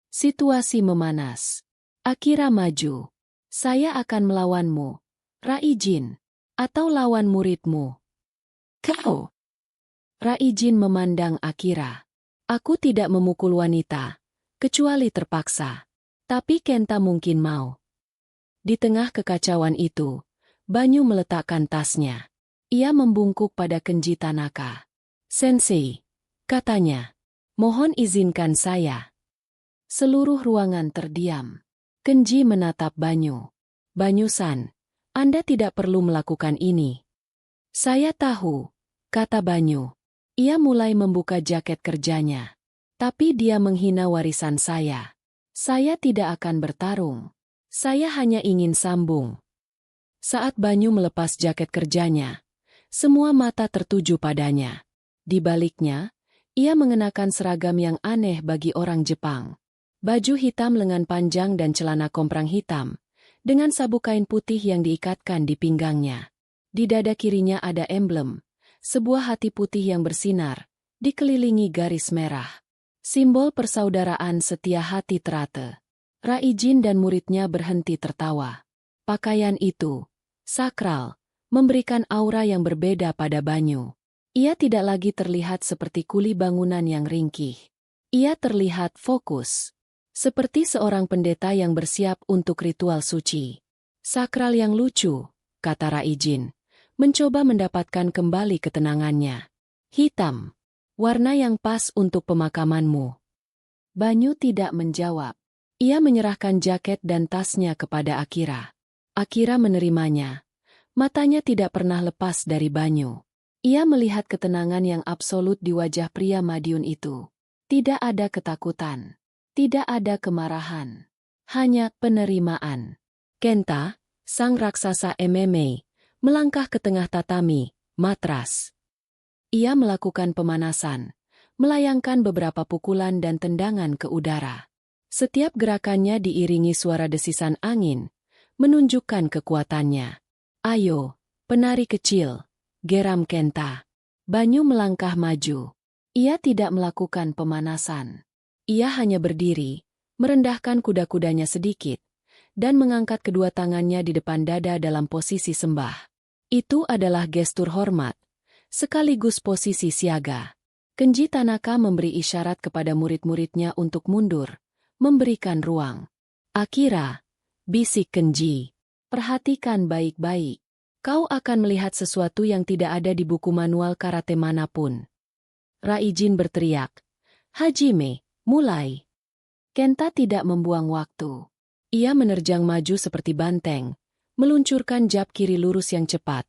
Situasi memanas. Akira maju. Saya akan melawanmu, Raijin, atau lawan muridmu. Kau! Raijin memandang Akira. Aku tidak memukul wanita, kecuali terpaksa. Tapi Kenta mungkin mau. Di tengah kekacauan itu, Banyu meletakkan tasnya. Ia membungkuk pada Kenji Tanaka. Sensei, katanya, mohon izinkan saya. Seluruh ruangan terdiam. Kenji menatap Banyu. Banyu-san, Anda tidak perlu melakukan ini. Saya tahu, kata Banyu. Ia mulai membuka jaket kerjanya. Tapi dia menghina warisan saya. Saya tidak akan bertarung. Saya hanya ingin sambung. Saat Banyu melepas jaket kerjanya, semua mata tertuju padanya. Di baliknya, ia mengenakan seragam yang aneh bagi orang Jepang. Baju hitam lengan panjang dan celana komprang hitam, dengan sabuk kain putih yang diikatkan di pinggangnya. Di dada kirinya ada emblem, sebuah hati putih yang bersinar, dikelilingi garis merah. Simbol persaudaraan setia hati Terate. Raijin dan muridnya berhenti tertawa. Pakaian itu, sakral, memberikan aura yang berbeda pada Banyu. Ia tidak lagi terlihat seperti kuli bangunan yang ringkih. Ia terlihat fokus. Seperti seorang pendeta yang bersiap untuk ritual suci. Sakral yang lucu, kata Raijin, mencoba mendapatkan kembali ketenangannya. Hitam. Warna yang pas untuk pemakamanmu. Banyu tidak menjawab. Ia menyerahkan jaket dan tasnya kepada Akira. Akira menerimanya. Matanya tidak pernah lepas dari Banyu. Ia melihat ketenangan yang absolut di wajah pria Madiun itu. Tidak ada ketakutan. Tidak ada kemarahan. Hanya penerimaan. Kenta, sang raksasa MMA, melangkah ke tengah tatami, matras. Ia melakukan pemanasan, melayangkan beberapa pukulan dan tendangan ke udara. Setiap gerakannya diiringi suara desisan angin, menunjukkan kekuatannya. Ayo, penari kecil, geram Kenta. Banyu melangkah maju. Ia tidak melakukan pemanasan. Ia hanya berdiri, merendahkan kuda-kudanya sedikit, dan mengangkat kedua tangannya di depan dada dalam posisi sembah. Itu adalah gestur hormat, sekaligus posisi siaga. Kenji Tanaka memberi isyarat kepada murid-muridnya untuk mundur, memberikan ruang. Akira, bisik Kenji, perhatikan baik-baik. Kau akan melihat sesuatu yang tidak ada di buku manual karate manapun. Raijin berteriak, Hajime, mulai. Kenta tidak membuang waktu. Ia menerjang maju seperti banteng, meluncurkan jab kiri lurus yang cepat,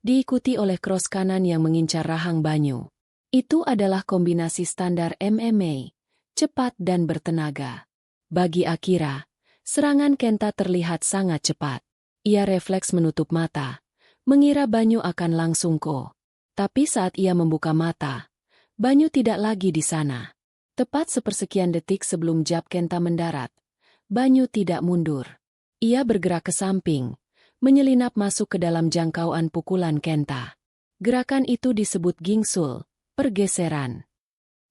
diikuti oleh cross kanan yang mengincar rahang Banyu. Itu adalah kombinasi standar MMA, cepat dan bertenaga. Bagi Akira, serangan Kenta terlihat sangat cepat. Ia refleks menutup mata, mengira Banyu akan langsung ko. Tapi saat ia membuka mata, Banyu tidak lagi di sana. Tepat sepersekian detik sebelum jab Kenta mendarat, Banyu tidak mundur. Ia bergerak ke samping, menyelinap masuk ke dalam jangkauan pukulan Kenta. Gerakan itu disebut gingsul, pergeseran.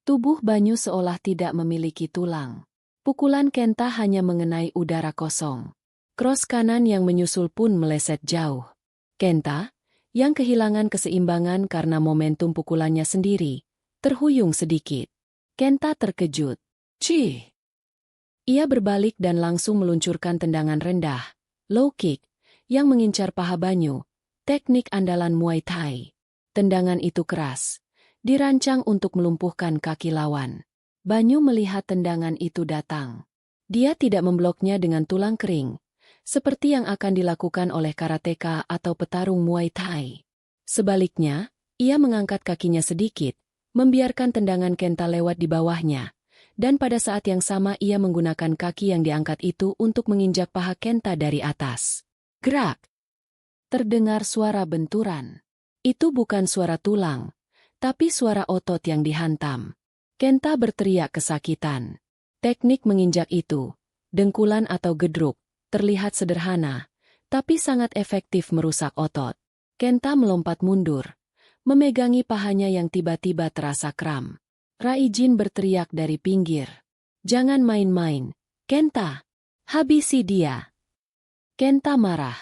Tubuh Banyu seolah tidak memiliki tulang. Pukulan Kenta hanya mengenai udara kosong. Cross kanan yang menyusul pun meleset jauh. Kenta, yang kehilangan keseimbangan karena momentum pukulannya sendiri, terhuyung sedikit. Kenta terkejut. Cih! Ia berbalik dan langsung meluncurkan tendangan rendah, low kick, yang mengincar paha Banyu, teknik andalan Muay Thai. Tendangan itu keras, dirancang untuk melumpuhkan kaki lawan. Banyu melihat tendangan itu datang. Dia tidak membloknya dengan tulang kering, seperti yang akan dilakukan oleh karateka atau petarung Muay Thai. Sebaliknya, ia mengangkat kakinya sedikit, membiarkan tendangan Kenta lewat di bawahnya, dan pada saat yang sama ia menggunakan kaki yang diangkat itu untuk menginjak paha Kenta dari atas. Gerak! Terdengar suara benturan. Itu bukan suara tulang, tapi suara otot yang dihantam. Kenta berteriak kesakitan. Teknik menginjak itu, dengkulan atau gedruk, terlihat sederhana, tapi sangat efektif merusak otot. Kenta melompat mundur, memegangi pahanya yang tiba-tiba terasa kram. Raijin berteriak dari pinggir. Jangan main-main, Kenta. Habisi dia. Kenta marah.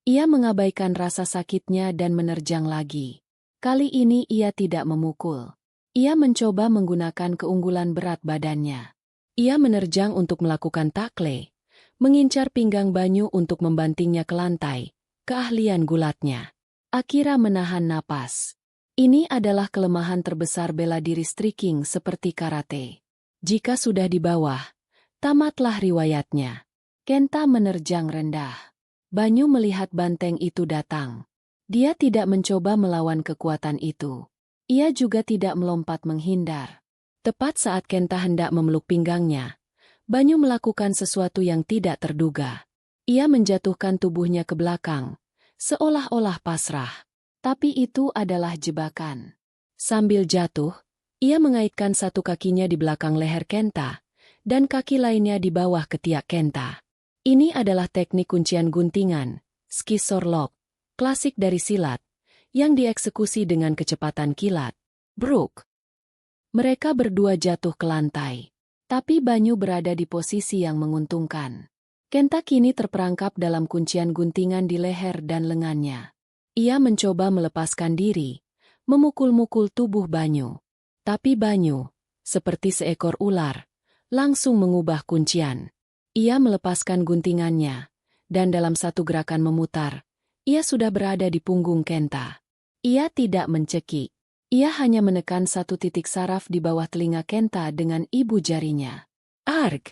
Ia mengabaikan rasa sakitnya dan menerjang lagi. Kali ini ia tidak memukul. Ia mencoba menggunakan keunggulan berat badannya. Ia menerjang untuk melakukan takle, mengincar pinggang Banyu untuk membantingnya ke lantai, keahlian gulatnya. Akira menahan napas. Ini adalah kelemahan terbesar bela diri striking seperti karate. Jika sudah di bawah, tamatlah riwayatnya. Kenta menerjang rendah. Banyu melihat banteng itu datang. Dia tidak mencoba melawan kekuatan itu. Ia juga tidak melompat menghindar. Tepat saat Kenta hendak memeluk pinggangnya, Banyu melakukan sesuatu yang tidak terduga. Ia menjatuhkan tubuhnya ke belakang, seolah-olah pasrah. Tapi itu adalah jebakan. Sambil jatuh, ia mengaitkan satu kakinya di belakang leher Kenta, dan kaki lainnya di bawah ketiak Kenta. Ini adalah teknik kuncian guntingan, skisor lock, klasik dari silat, yang dieksekusi dengan kecepatan kilat. Bruk. Mereka berdua jatuh ke lantai, tapi Banyu berada di posisi yang menguntungkan. Kenta kini terperangkap dalam kuncian guntingan di leher dan lengannya. Ia mencoba melepaskan diri, memukul-mukul tubuh Banyu. Tapi Banyu, seperti seekor ular, langsung mengubah kuncian. Ia melepaskan guntingannya, dan dalam satu gerakan memutar, ia sudah berada di punggung Kenta. Ia tidak mencekik. Ia hanya menekan satu titik saraf di bawah telinga Kenta dengan ibu jarinya. Arg!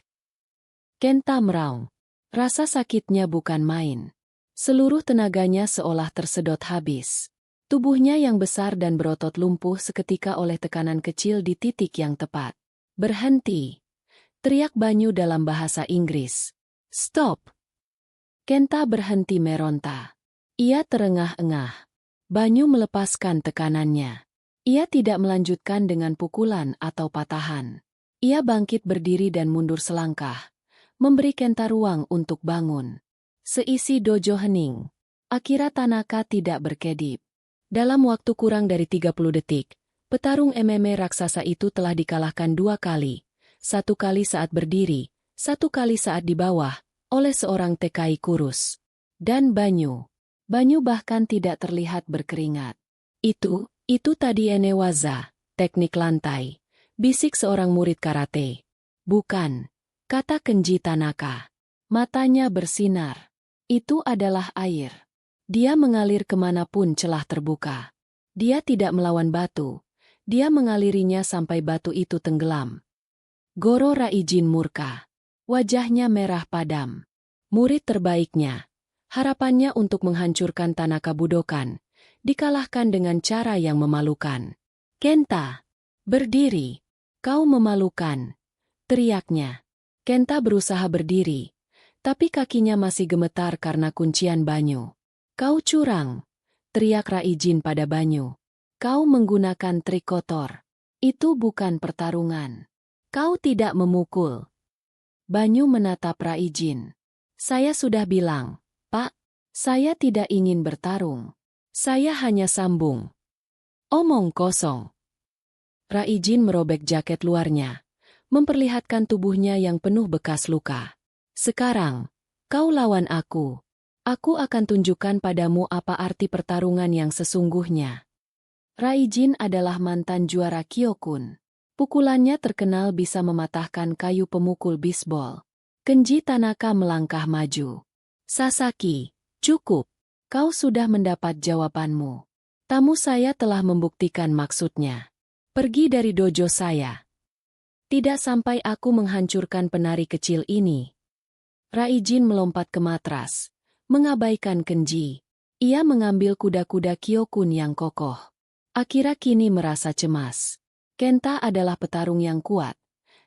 Kenta meraung. Rasa sakitnya bukan main. Seluruh tenaganya seolah tersedot habis. Tubuhnya yang besar dan berotot lumpuh seketika oleh tekanan kecil di titik yang tepat. Berhenti! Teriak Banyu dalam bahasa Inggris. Stop! Kenta berhenti meronta. Ia terengah-engah. Banyu melepaskan tekanannya. Ia tidak melanjutkan dengan pukulan atau patahan. Ia bangkit berdiri dan mundur selangkah, memberi Kenta ruang untuk bangun. Seisi dojo hening. Akira Tanaka tidak berkedip. Dalam waktu kurang dari 30 detik, petarung MMA raksasa itu telah dikalahkan 2 kali. 1 kali saat berdiri, 1 kali saat di bawah, oleh seorang TKI kurus. Dan Banyu bahkan tidak terlihat berkeringat. Itu tadi enewaza, teknik lantai, bisik seorang murid karate. Bukan, kata Kenji Tanaka. Matanya bersinar. Itu adalah air. Dia mengalir kemanapun celah terbuka. Dia tidak melawan batu. Dia mengalirinya sampai batu itu tenggelam. Goro Raijin murka. Wajahnya merah padam. Murid terbaiknya. Harapannya untuk menghancurkan Tanaka Budokan, dikalahkan dengan cara yang memalukan. Kenta, berdiri. Kau memalukan, teriaknya. Kenta berusaha berdiri, tapi kakinya masih gemetar karena kuncian Banyu. Kau curang, teriak Raijin pada Banyu. Kau menggunakan trik kotor. Itu bukan pertarungan. Kau tidak memukul. Banyu menatap Raijin. Saya sudah bilang, Pak, saya tidak ingin bertarung. Saya hanya sambung. Omong kosong. Raijin merobek jaket luarnya, memperlihatkan tubuhnya yang penuh bekas luka. Sekarang, kau lawan aku. Aku akan tunjukkan padamu apa arti pertarungan yang sesungguhnya. Raijin adalah mantan juara Kyokun. Pukulannya terkenal bisa mematahkan kayu pemukul bisbol. Kenji Tanaka melangkah maju. Sasaki, cukup. Kau sudah mendapat jawabanmu. Tamu saya telah membuktikan maksudnya. Pergi dari dojo saya. Tidak sampai aku menghancurkan penari kecil ini. Raijin melompat ke matras, mengabaikan Kenji. Ia mengambil kuda-kuda Kyokun yang kokoh. Akira kini merasa cemas. Kenta adalah petarung yang kuat,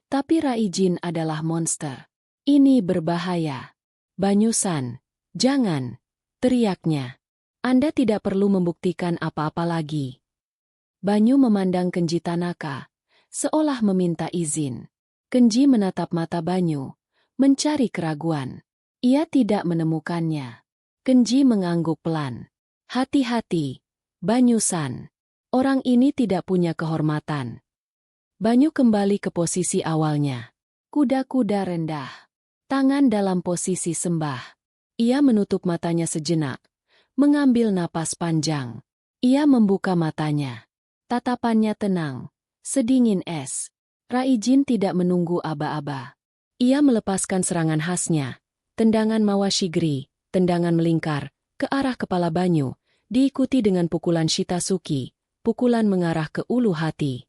tapi Raijin adalah monster. Ini berbahaya. Banyu-san, jangan, teriaknya. Anda tidak perlu membuktikan apa-apa lagi. Banyu memandang Kenji Tanaka, seolah meminta izin. Kenji menatap mata Banyu, mencari keraguan. Ia tidak menemukannya. Kenji mengangguk pelan. Hati-hati, Banyu-san. Orang ini tidak punya kehormatan. Banyu kembali ke posisi awalnya. Kuda-kuda rendah. Tangan dalam posisi sembah. Ia menutup matanya sejenak, mengambil napas panjang. Ia membuka matanya. Tatapannya tenang, sedingin es. Raijin tidak menunggu aba-aba. Ia melepaskan serangan khasnya, tendangan Mawashigiri, tendangan melingkar, ke arah kepala Banyu, diikuti dengan pukulan Shitasuki, pukulan mengarah ke ulu hati.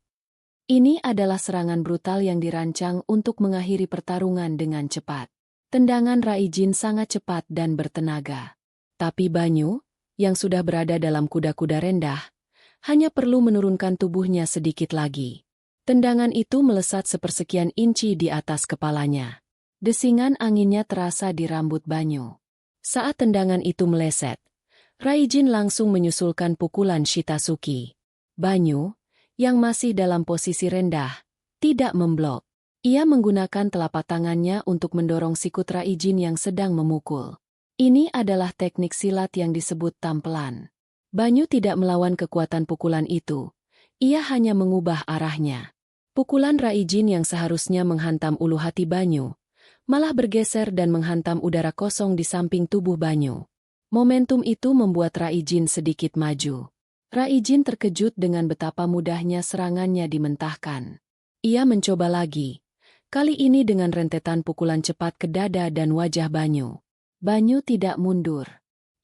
Ini adalah serangan brutal yang dirancang untuk mengakhiri pertarungan dengan cepat. Tendangan Raijin sangat cepat dan bertenaga. Tapi Banyu, yang sudah berada dalam kuda-kuda rendah, hanya perlu menurunkan tubuhnya sedikit lagi. Tendangan itu melesat sepersekian inci di atas kepalanya. Desingan anginnya terasa di rambut Banyu. Saat tendangan itu meleset, Raijin langsung menyusulkan pukulan Shitasuki. Banyu, yang masih dalam posisi rendah, tidak memblok. Ia menggunakan telapak tangannya untuk mendorong sikut Raijin yang sedang memukul. Ini adalah teknik silat yang disebut tampelan. Banyu tidak melawan kekuatan pukulan itu. Ia hanya mengubah arahnya. Pukulan Raijin yang seharusnya menghantam ulu hati Banyu, malah bergeser dan menghantam udara kosong di samping tubuh Banyu. Momentum itu membuat Raijin sedikit maju. Raijin terkejut dengan betapa mudahnya serangannya dimentahkan. Ia mencoba lagi. Kali ini dengan rentetan pukulan cepat ke dada dan wajah Banyu. Banyu tidak mundur.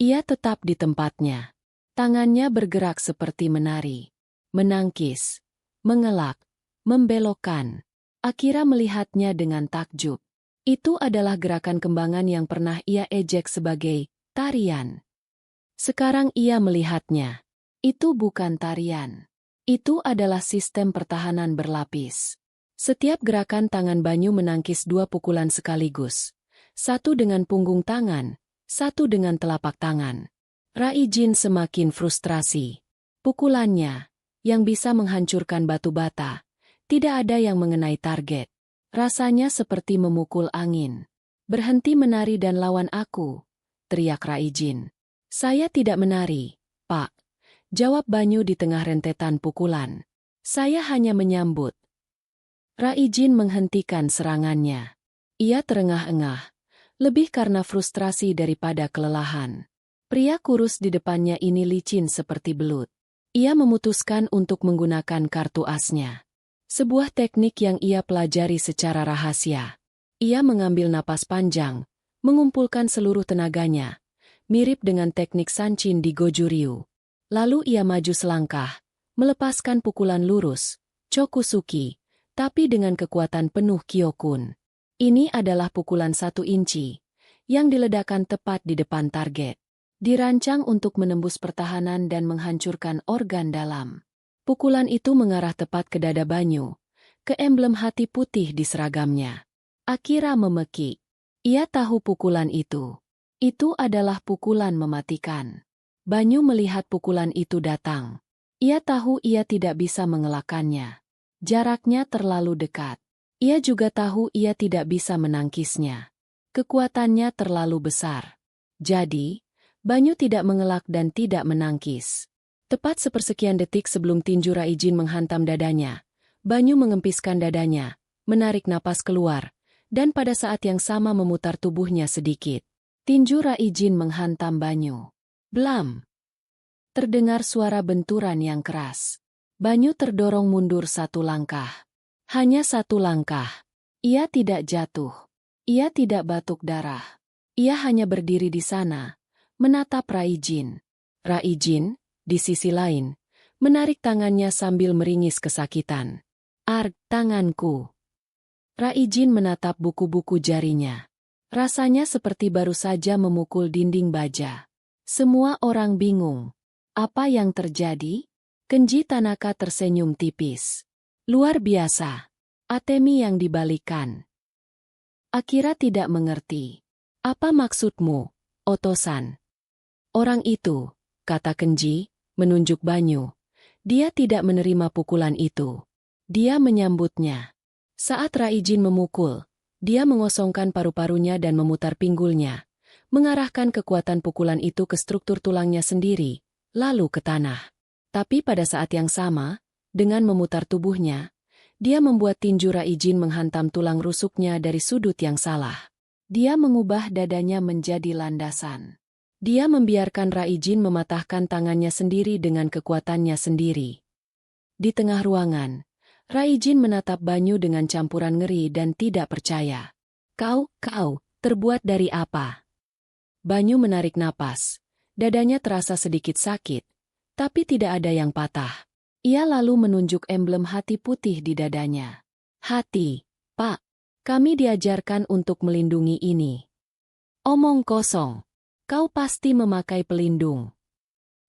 Ia tetap di tempatnya. Tangannya bergerak seperti menari. Menangkis. Mengelak. Membelokkan. Akira melihatnya dengan takjub. Itu adalah gerakan kembangan yang pernah ia ejek sebagai tarian. Sekarang ia melihatnya. Itu bukan tarian. Itu adalah sistem pertahanan berlapis. Setiap gerakan tangan Banyu menangkis 2 pukulan sekaligus. 1 dengan punggung tangan, 1 dengan telapak tangan. Raijin semakin frustrasi. Pukulannya, yang bisa menghancurkan batu bata, tidak ada yang mengenai target. Rasanya seperti memukul angin. Berhenti menari dan lawan aku, teriak Raijin. Saya tidak menari, Pak. Jawab Banyu di tengah rentetan pukulan. Saya hanya menyambut. Raijin menghentikan serangannya. Ia terengah-engah, lebih karena frustrasi daripada kelelahan. Pria kurus di depannya ini licin seperti belut. Ia memutuskan untuk menggunakan kartu asnya. Sebuah teknik yang ia pelajari secara rahasia. Ia mengambil napas panjang, mengumpulkan seluruh tenaganya, mirip dengan teknik Sanchin di Goju-ryu. Lalu ia maju selangkah, melepaskan pukulan lurus, Chokusuki, tapi dengan kekuatan penuh Kyokun. Ini adalah pukulan 1 inci, yang diledakkan tepat di depan target. Dirancang untuk menembus pertahanan dan menghancurkan organ dalam. Pukulan itu mengarah tepat ke dada Banyu, ke emblem hati putih di seragamnya. Akira memekik. Ia tahu pukulan itu. Itu adalah pukulan mematikan. Banyu melihat pukulan itu datang. Ia tahu ia tidak bisa mengelakkannya. Jaraknya terlalu dekat. Ia juga tahu ia tidak bisa menangkisnya. Kekuatannya terlalu besar. Jadi, Banyu tidak mengelak dan tidak menangkis. Tepat sepersekian detik sebelum tinju Raijin menghantam dadanya, Banyu mengempiskan dadanya, menarik napas keluar, dan pada saat yang sama memutar tubuhnya sedikit. Tinju Raijin menghantam Banyu. Blam! Terdengar suara benturan yang keras. Banyu terdorong mundur 1 langkah. Hanya 1 langkah. Ia tidak jatuh. Ia tidak batuk darah. Ia hanya berdiri di sana, menatap Raijin. Raijin, di sisi lain, menarik tangannya sambil meringis kesakitan. Arg, tanganku. Raijin menatap buku-buku jarinya. Rasanya seperti baru saja memukul dinding baja. Semua orang bingung. Apa yang terjadi? Kenji Tanaka tersenyum tipis. Luar biasa. Atemi yang dibalikan. Akira tidak mengerti. Apa maksudmu, Otosan? Orang itu, kata Kenji, menunjuk Banyu. Dia tidak menerima pukulan itu. Dia menyambutnya. Saat Raijin memukul, dia mengosongkan paru-parunya dan memutar pinggulnya, mengarahkan kekuatan pukulan itu ke struktur tulangnya sendiri, lalu ke tanah. Tapi pada saat yang sama, dengan memutar tubuhnya, dia membuat tinju Raijin menghantam tulang rusuknya dari sudut yang salah. Dia mengubah dadanya menjadi landasan. Dia membiarkan Raijin mematahkan tangannya sendiri dengan kekuatannya sendiri. Di tengah ruangan, Raijin menatap Banyu dengan campuran ngeri dan tidak percaya. Kau terbuat dari apa? Banyu menarik napas. Dadanya terasa sedikit sakit, tapi tidak ada yang patah. Ia lalu menunjuk emblem hati putih di dadanya. Hati, Pak. Kami diajarkan untuk melindungi ini. Omong kosong. Kau pasti memakai pelindung.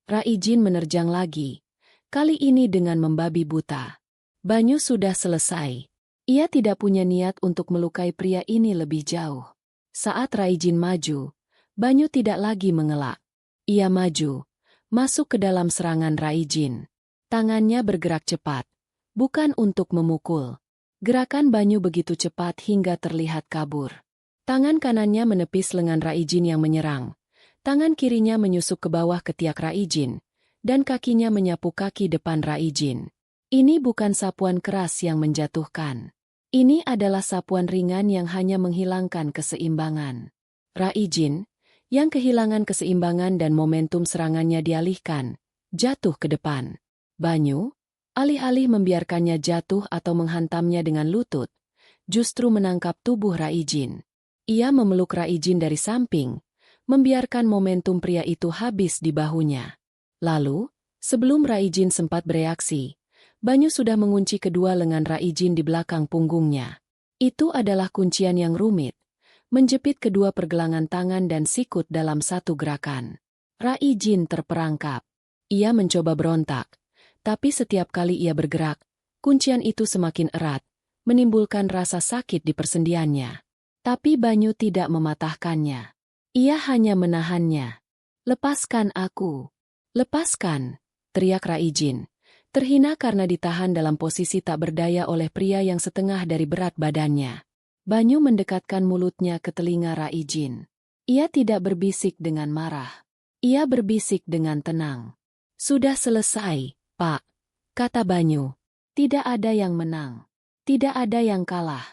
Raijin menerjang lagi, kali ini dengan membabi buta. Banyu sudah selesai. Ia tidak punya niat untuk melukai pria ini lebih jauh. Saat Raijin maju, Banyu tidak lagi mengelak. Ia maju, masuk ke dalam serangan Raijin. Tangannya bergerak cepat, bukan untuk memukul. Gerakan Banyu begitu cepat hingga terlihat kabur. Tangan kanannya menepis lengan Raijin yang menyerang. Tangan kirinya menyusup ke bawah ketiak Raijin, dan kakinya menyapu kaki depan Raijin. Ini bukan sapuan keras yang menjatuhkan. Ini adalah sapuan ringan yang hanya menghilangkan keseimbangan. Raijin, yang kehilangan keseimbangan dan momentum serangannya dialihkan, jatuh ke depan. Banyu, alih-alih membiarkannya jatuh atau menghantamnya dengan lutut, justru menangkap tubuh Raijin. Ia memeluk Raijin dari samping, membiarkan momentum pria itu habis di bahunya. Lalu, sebelum Raijin sempat bereaksi, Banyu sudah mengunci kedua lengan Raijin di belakang punggungnya. Itu adalah kuncian yang rumit, menjepit kedua pergelangan tangan dan sikut dalam satu gerakan. Raijin terperangkap. Ia mencoba berontak, tapi setiap kali ia bergerak, kuncian itu semakin erat, menimbulkan rasa sakit di persendiannya. Tapi Banyu tidak mematahkannya. Ia hanya menahannya. Lepaskan aku. Lepaskan, teriak Raijin, terhina karena ditahan dalam posisi tak berdaya oleh pria yang setengah dari berat badannya. Banyu mendekatkan mulutnya ke telinga Raijin. Ia tidak berbisik dengan marah. Ia berbisik dengan tenang. Sudah selesai, Pak, kata Banyu. Tidak ada yang menang. Tidak ada yang kalah.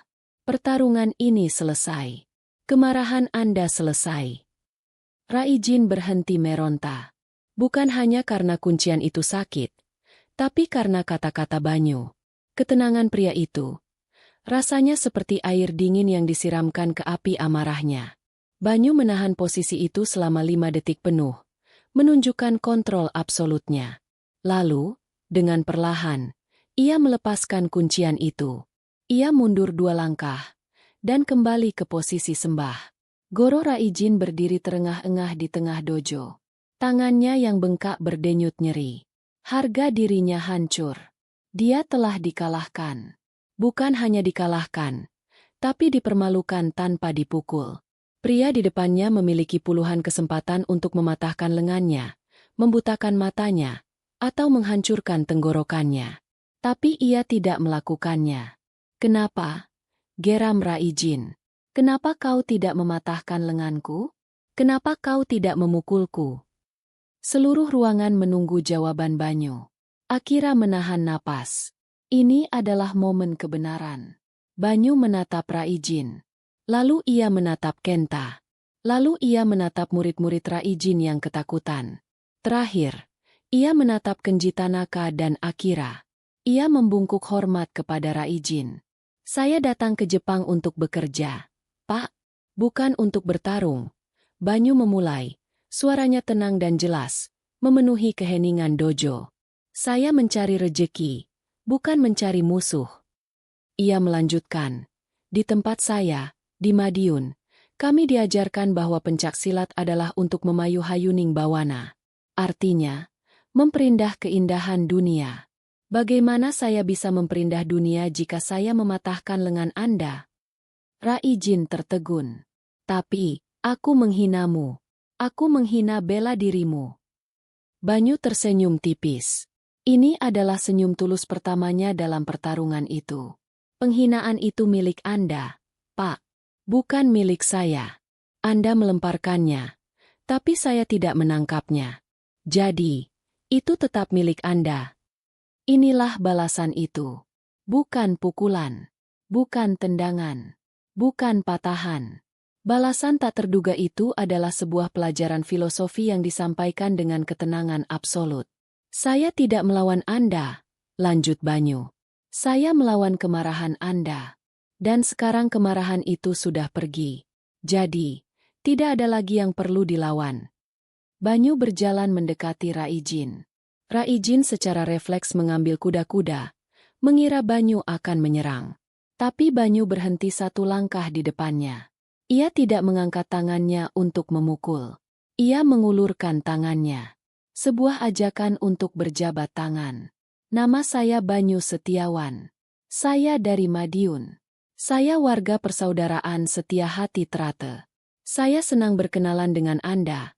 Pertarungan ini selesai. Kemarahan Anda selesai. Raijin berhenti meronta. Bukan hanya karena kuncian itu sakit, tapi karena kata-kata Banyu. Ketenangan pria itu. Rasanya seperti air dingin yang disiramkan ke api amarahnya. Banyu menahan posisi itu selama 5 detik penuh, menunjukkan kontrol absolutnya. Lalu, dengan perlahan, ia melepaskan kuncian itu. Ia mundur 2 langkah, dan kembali ke posisi sembah. Goro Raijin berdiri terengah-engah di tengah dojo. Tangannya yang bengkak berdenyut nyeri. Harga dirinya hancur. Dia telah dikalahkan. Bukan hanya dikalahkan, tapi dipermalukan tanpa dipukul. Pria di depannya memiliki puluhan kesempatan untuk mematahkan lengannya, membutakan matanya, atau menghancurkan tenggorokannya. Tapi ia tidak melakukannya. Kenapa? Geram Raijin. Kenapa kau tidak mematahkan lenganku? Kenapa kau tidak memukulku? Seluruh ruangan menunggu jawaban Banyu. Akira menahan napas. Ini adalah momen kebenaran. Banyu menatap Raijin. Lalu ia menatap Kenta. Lalu ia menatap murid-murid Raijin yang ketakutan. Terakhir, ia menatap Kenji Tanaka dan Akira. Ia membungkuk hormat kepada Raijin. Saya datang ke Jepang untuk bekerja, Pak. Bukan untuk bertarung. Banyu memulai. Suaranya tenang dan jelas, memenuhi keheningan dojo. Saya mencari rejeki, bukan mencari musuh. Ia melanjutkan. Di tempat saya, di Madiun, kami diajarkan bahwa pencaksilat adalah untuk memayu hayuning bawana. Artinya, memperindah keindahan dunia. Bagaimana saya bisa memperindah dunia jika saya mematahkan lengan Anda? Raijin tertegun. Tapi, aku menghinamu. Aku menghina bela dirimu. Banyu tersenyum tipis. Ini adalah senyum tulus pertamanya dalam pertarungan itu. Penghinaan itu milik Anda, Pak. Bukan milik saya. Anda melemparkannya. Tapi saya tidak menangkapnya. Jadi, itu tetap milik Anda. Inilah balasan itu. Bukan pukulan. Bukan tendangan. Bukan patahan. Balasan tak terduga itu adalah sebuah pelajaran filosofi yang disampaikan dengan ketenangan absolut. Saya tidak melawan Anda, lanjut Banyu. Saya melawan kemarahan Anda. Dan sekarang kemarahan itu sudah pergi. Jadi, tidak ada lagi yang perlu dilawan. Banyu berjalan mendekati Raijin. Raijin secara refleks mengambil kuda-kuda, mengira Banyu akan menyerang. Tapi Banyu berhenti 1 langkah di depannya. Ia tidak mengangkat tangannya untuk memukul. Ia mengulurkan tangannya. Sebuah ajakan untuk berjabat tangan. Nama saya Banyu Setiawan. Saya dari Madiun. Saya warga persaudaraan Setia Hati Trate. Saya senang berkenalan dengan Anda,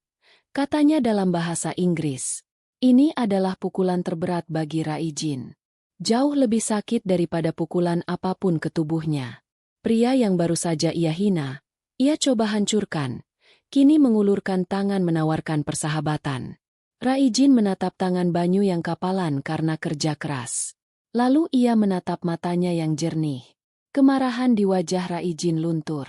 katanya dalam bahasa Inggris. Ini adalah pukulan terberat bagi Raijin. Jauh lebih sakit daripada pukulan apapun ke tubuhnya. Pria yang baru saja ia hina, ia coba hancurkan, kini mengulurkan tangan menawarkan persahabatan. Raijin menatap tangan Banyu yang kapalan karena kerja keras. Lalu ia menatap matanya yang jernih. Kemarahan di wajah Raijin luntur.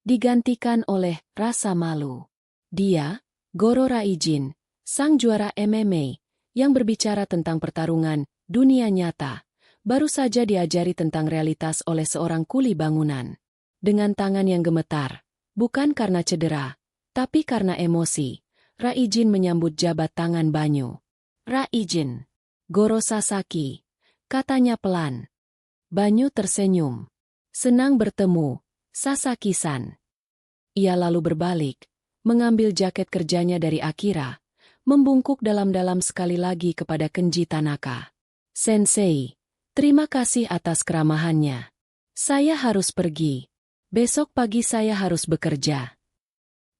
Digantikan oleh rasa malu. Dia, Goro Raijin, sang juara MMA, yang berbicara tentang pertarungan dunia nyata, baru saja diajari tentang realitas oleh seorang kuli bangunan. Dengan tangan yang gemetar, bukan karena cedera, tapi karena emosi, Raijin menyambut jabat tangan Banyu. Raijin, Goro Sasaki, katanya pelan. Banyu tersenyum. Senang bertemu, Sasaki-san. Ia lalu berbalik, mengambil jaket kerjanya dari Akira, membungkuk dalam-dalam sekali lagi kepada Kenji Tanaka. Sensei, terima kasih atas keramahannya. Saya harus pergi. Besok pagi saya harus bekerja.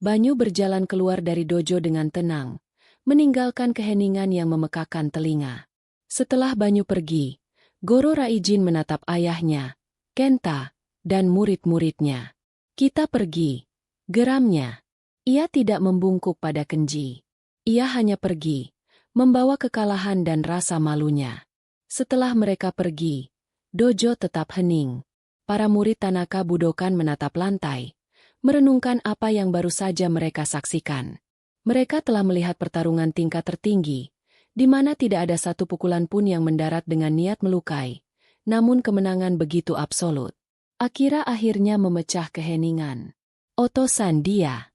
Banyu berjalan keluar dari dojo dengan tenang, meninggalkan keheningan yang memekakan telinga. Setelah Banyu pergi, Goro Raijin menatap ayahnya, Kenta, dan murid-muridnya. Kita pergi. Geramnya. Ia tidak membungkuk pada Kenji. Ia hanya pergi, membawa kekalahan dan rasa malunya. Setelah mereka pergi, dojo tetap hening. Para murid Tanaka Budokan menatap lantai, merenungkan apa yang baru saja mereka saksikan. Mereka telah melihat pertarungan tingkat tertinggi, di mana tidak ada satu pukulan pun yang mendarat dengan niat melukai, namun kemenangan begitu absolut. Akira akhirnya memecah keheningan. Oto-san dia.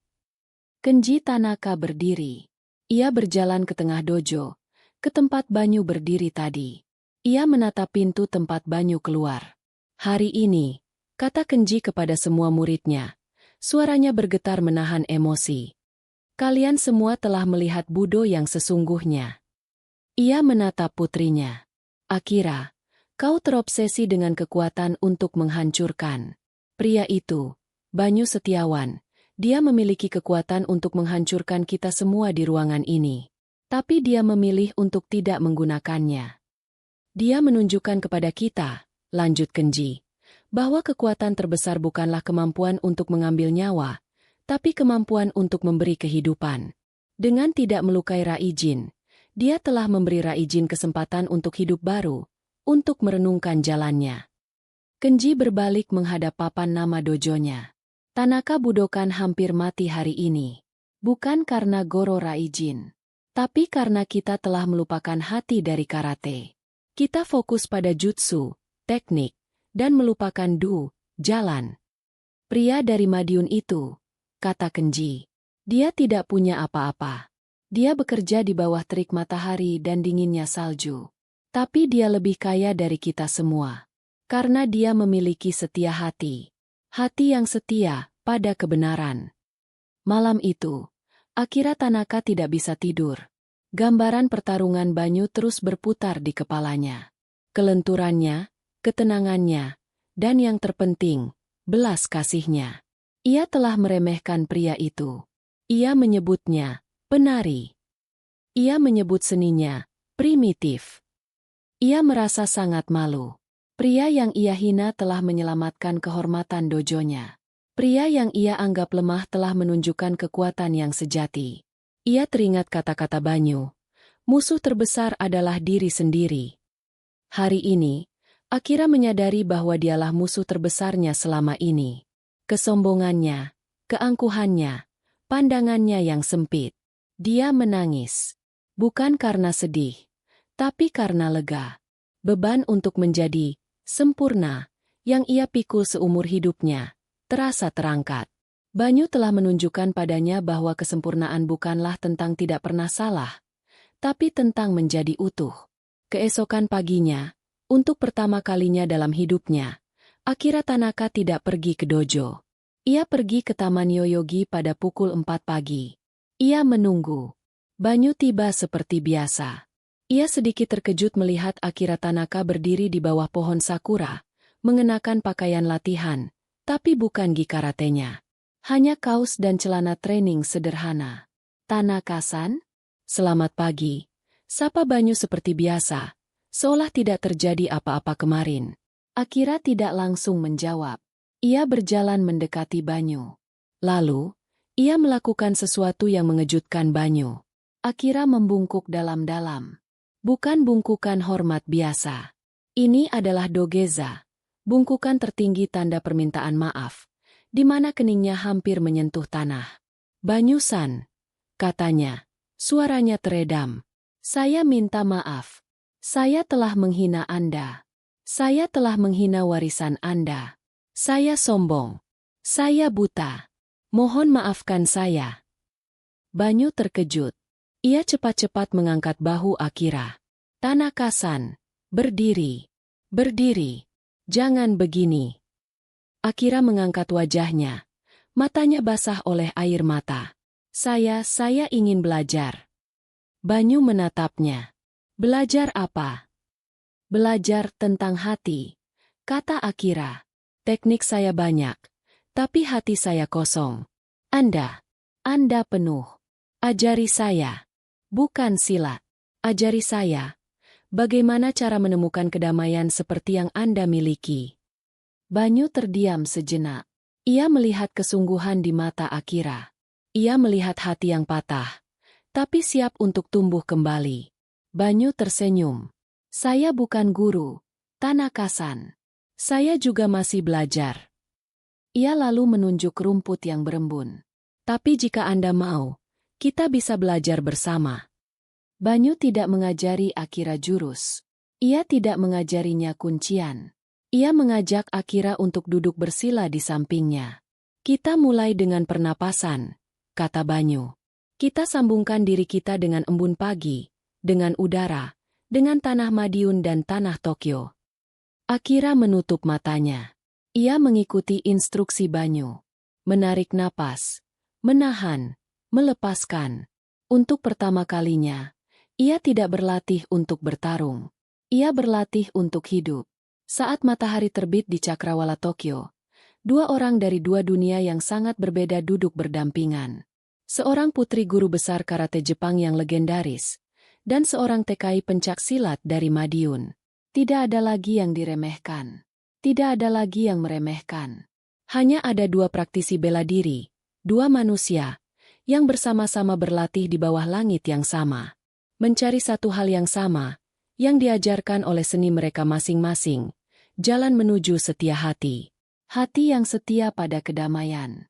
Kenji Tanaka berdiri. Ia berjalan ke tengah dojo, ke tempat Banyu berdiri tadi. Ia menatap pintu tempat Banyu keluar. Hari ini, kata Kenji kepada semua muridnya. Suaranya bergetar menahan emosi. Kalian semua telah melihat Budo yang sesungguhnya. Ia menatap putrinya. Akira, kau terobsesi dengan kekuatan untuk menghancurkan. Pria itu, Banyu Setiawan, dia memiliki kekuatan untuk menghancurkan kita semua di ruangan ini. Tapi dia memilih untuk tidak menggunakannya. Dia menunjukkan kepada kita, lanjut Kenji, bahwa kekuatan terbesar bukanlah kemampuan untuk mengambil nyawa, tapi kemampuan untuk memberi kehidupan. Dengan tidak melukai Raijin, dia telah memberi Raijin kesempatan untuk hidup baru, untuk merenungkan jalannya. Kenji berbalik menghadap papan nama dojonya. Tanaka Budokan hampir mati hari ini. Bukan karena Goro Raijin, tapi karena kita telah melupakan hati dari karate. Kita fokus pada jutsu, teknik, dan melupakan jalan. Pria dari Madiun itu, kata Kenji, dia tidak punya apa-apa. Dia bekerja di bawah terik matahari dan dinginnya salju. Tapi dia lebih kaya dari kita semua. Karena dia memiliki setia hati. Hati yang setia pada kebenaran. Malam itu, Akira Tanaka tidak bisa tidur. Gambaran pertarungan Banyu terus berputar di kepalanya. Kelenturannya, ketenangannya, dan yang terpenting, belas kasihnya. Ia telah meremehkan pria itu. Ia menyebutnya penari. Ia menyebut seninya primitif. Ia merasa sangat malu. Pria yang ia hina telah menyelamatkan kehormatan dojonya. Pria yang ia anggap lemah telah menunjukkan kekuatan yang sejati. Ia teringat kata-kata Banyu. Musuh terbesar adalah diri sendiri. Hari ini, Akira menyadari bahwa dialah musuh terbesarnya selama ini. Kesombongannya, keangkuhannya, pandangannya yang sempit. Dia menangis. Bukan karena sedih, tapi karena lega. Beban untuk menjadi sempurna yang ia pikul seumur hidupnya terasa terangkat. Banyu telah menunjukkan padanya bahwa kesempurnaan bukanlah tentang tidak pernah salah, tapi tentang menjadi utuh. Keesokan paginya, untuk pertama kalinya dalam hidupnya, Akira Tanaka tidak pergi ke dojo. Ia pergi ke Taman Yoyogi pada pukul 4 pagi. Ia menunggu. Banyu tiba seperti biasa. Ia sedikit terkejut melihat Akira Tanaka berdiri di bawah pohon sakura, mengenakan pakaian latihan, tapi bukan gi karatenya. Hanya kaos dan celana training sederhana. Tanaka-san? Selamat pagi. Sapa Banyu seperti biasa, seolah tidak terjadi apa-apa kemarin. Akira tidak langsung menjawab. Ia berjalan mendekati Banyu. Lalu, ia melakukan sesuatu yang mengejutkan Banyu. Akira membungkuk dalam-dalam. Bukan bungkukan hormat biasa. Ini adalah dogeza, bungkukan tertinggi tanda permintaan maaf, di mana keningnya hampir menyentuh tanah. Banyu-san, katanya, suaranya teredam. Saya minta maaf. Saya telah menghina Anda. Saya telah menghina warisan Anda. Saya sombong. Saya buta. Mohon maafkan saya. Banyu terkejut. Ia cepat-cepat mengangkat bahu Akira. Tanaka-san, berdiri. Berdiri. Jangan begini. Akira mengangkat wajahnya. Matanya basah oleh air mata. Saya ingin belajar. Banyu menatapnya. Belajar apa? Belajar tentang hati, kata Akira. Teknik saya banyak, tapi hati saya kosong. Anda penuh. Ajari saya. Bukan silat. Ajari saya. Bagaimana cara menemukan kedamaian seperti yang Anda miliki? Banyu terdiam sejenak. Ia melihat kesungguhan di mata Akira. Ia melihat hati yang patah. tapi siap untuk tumbuh kembali. Banyu tersenyum. Saya bukan guru, Tanaka-san. Saya juga masih belajar. Ia lalu menunjuk rumput yang berembun. Tapi jika Anda mau, kita bisa belajar bersama. Banyu tidak mengajari Akira jurus. Ia tidak mengajarinya kuncian. Ia mengajak Akira untuk duduk bersila di sampingnya. Kita mulai dengan pernapasan, kata Banyu. Kita sambungkan diri kita dengan embun pagi, dengan udara, dengan tanah Madiun dan tanah Tokyo. Akira menutup matanya. Ia mengikuti instruksi Banyu. Menarik napas, menahan, melepaskan. Untuk pertama kalinya, ia tidak berlatih untuk bertarung. Ia berlatih untuk hidup. Saat matahari terbit di Cakrawala Tokyo, dua orang dari dua dunia yang sangat berbeda duduk berdampingan. Seorang putri guru besar karate Jepang yang legendaris, dan seorang TKI pencak silat dari Madiun. Tidak ada lagi yang diremehkan. Tidak ada lagi yang meremehkan. Hanya ada dua praktisi bela diri, dua manusia, yang bersama-sama berlatih di bawah langit yang sama. Mencari satu hal yang sama, yang diajarkan oleh seni mereka masing-masing, jalan menuju setia hati. Hati yang setia pada kedamaian.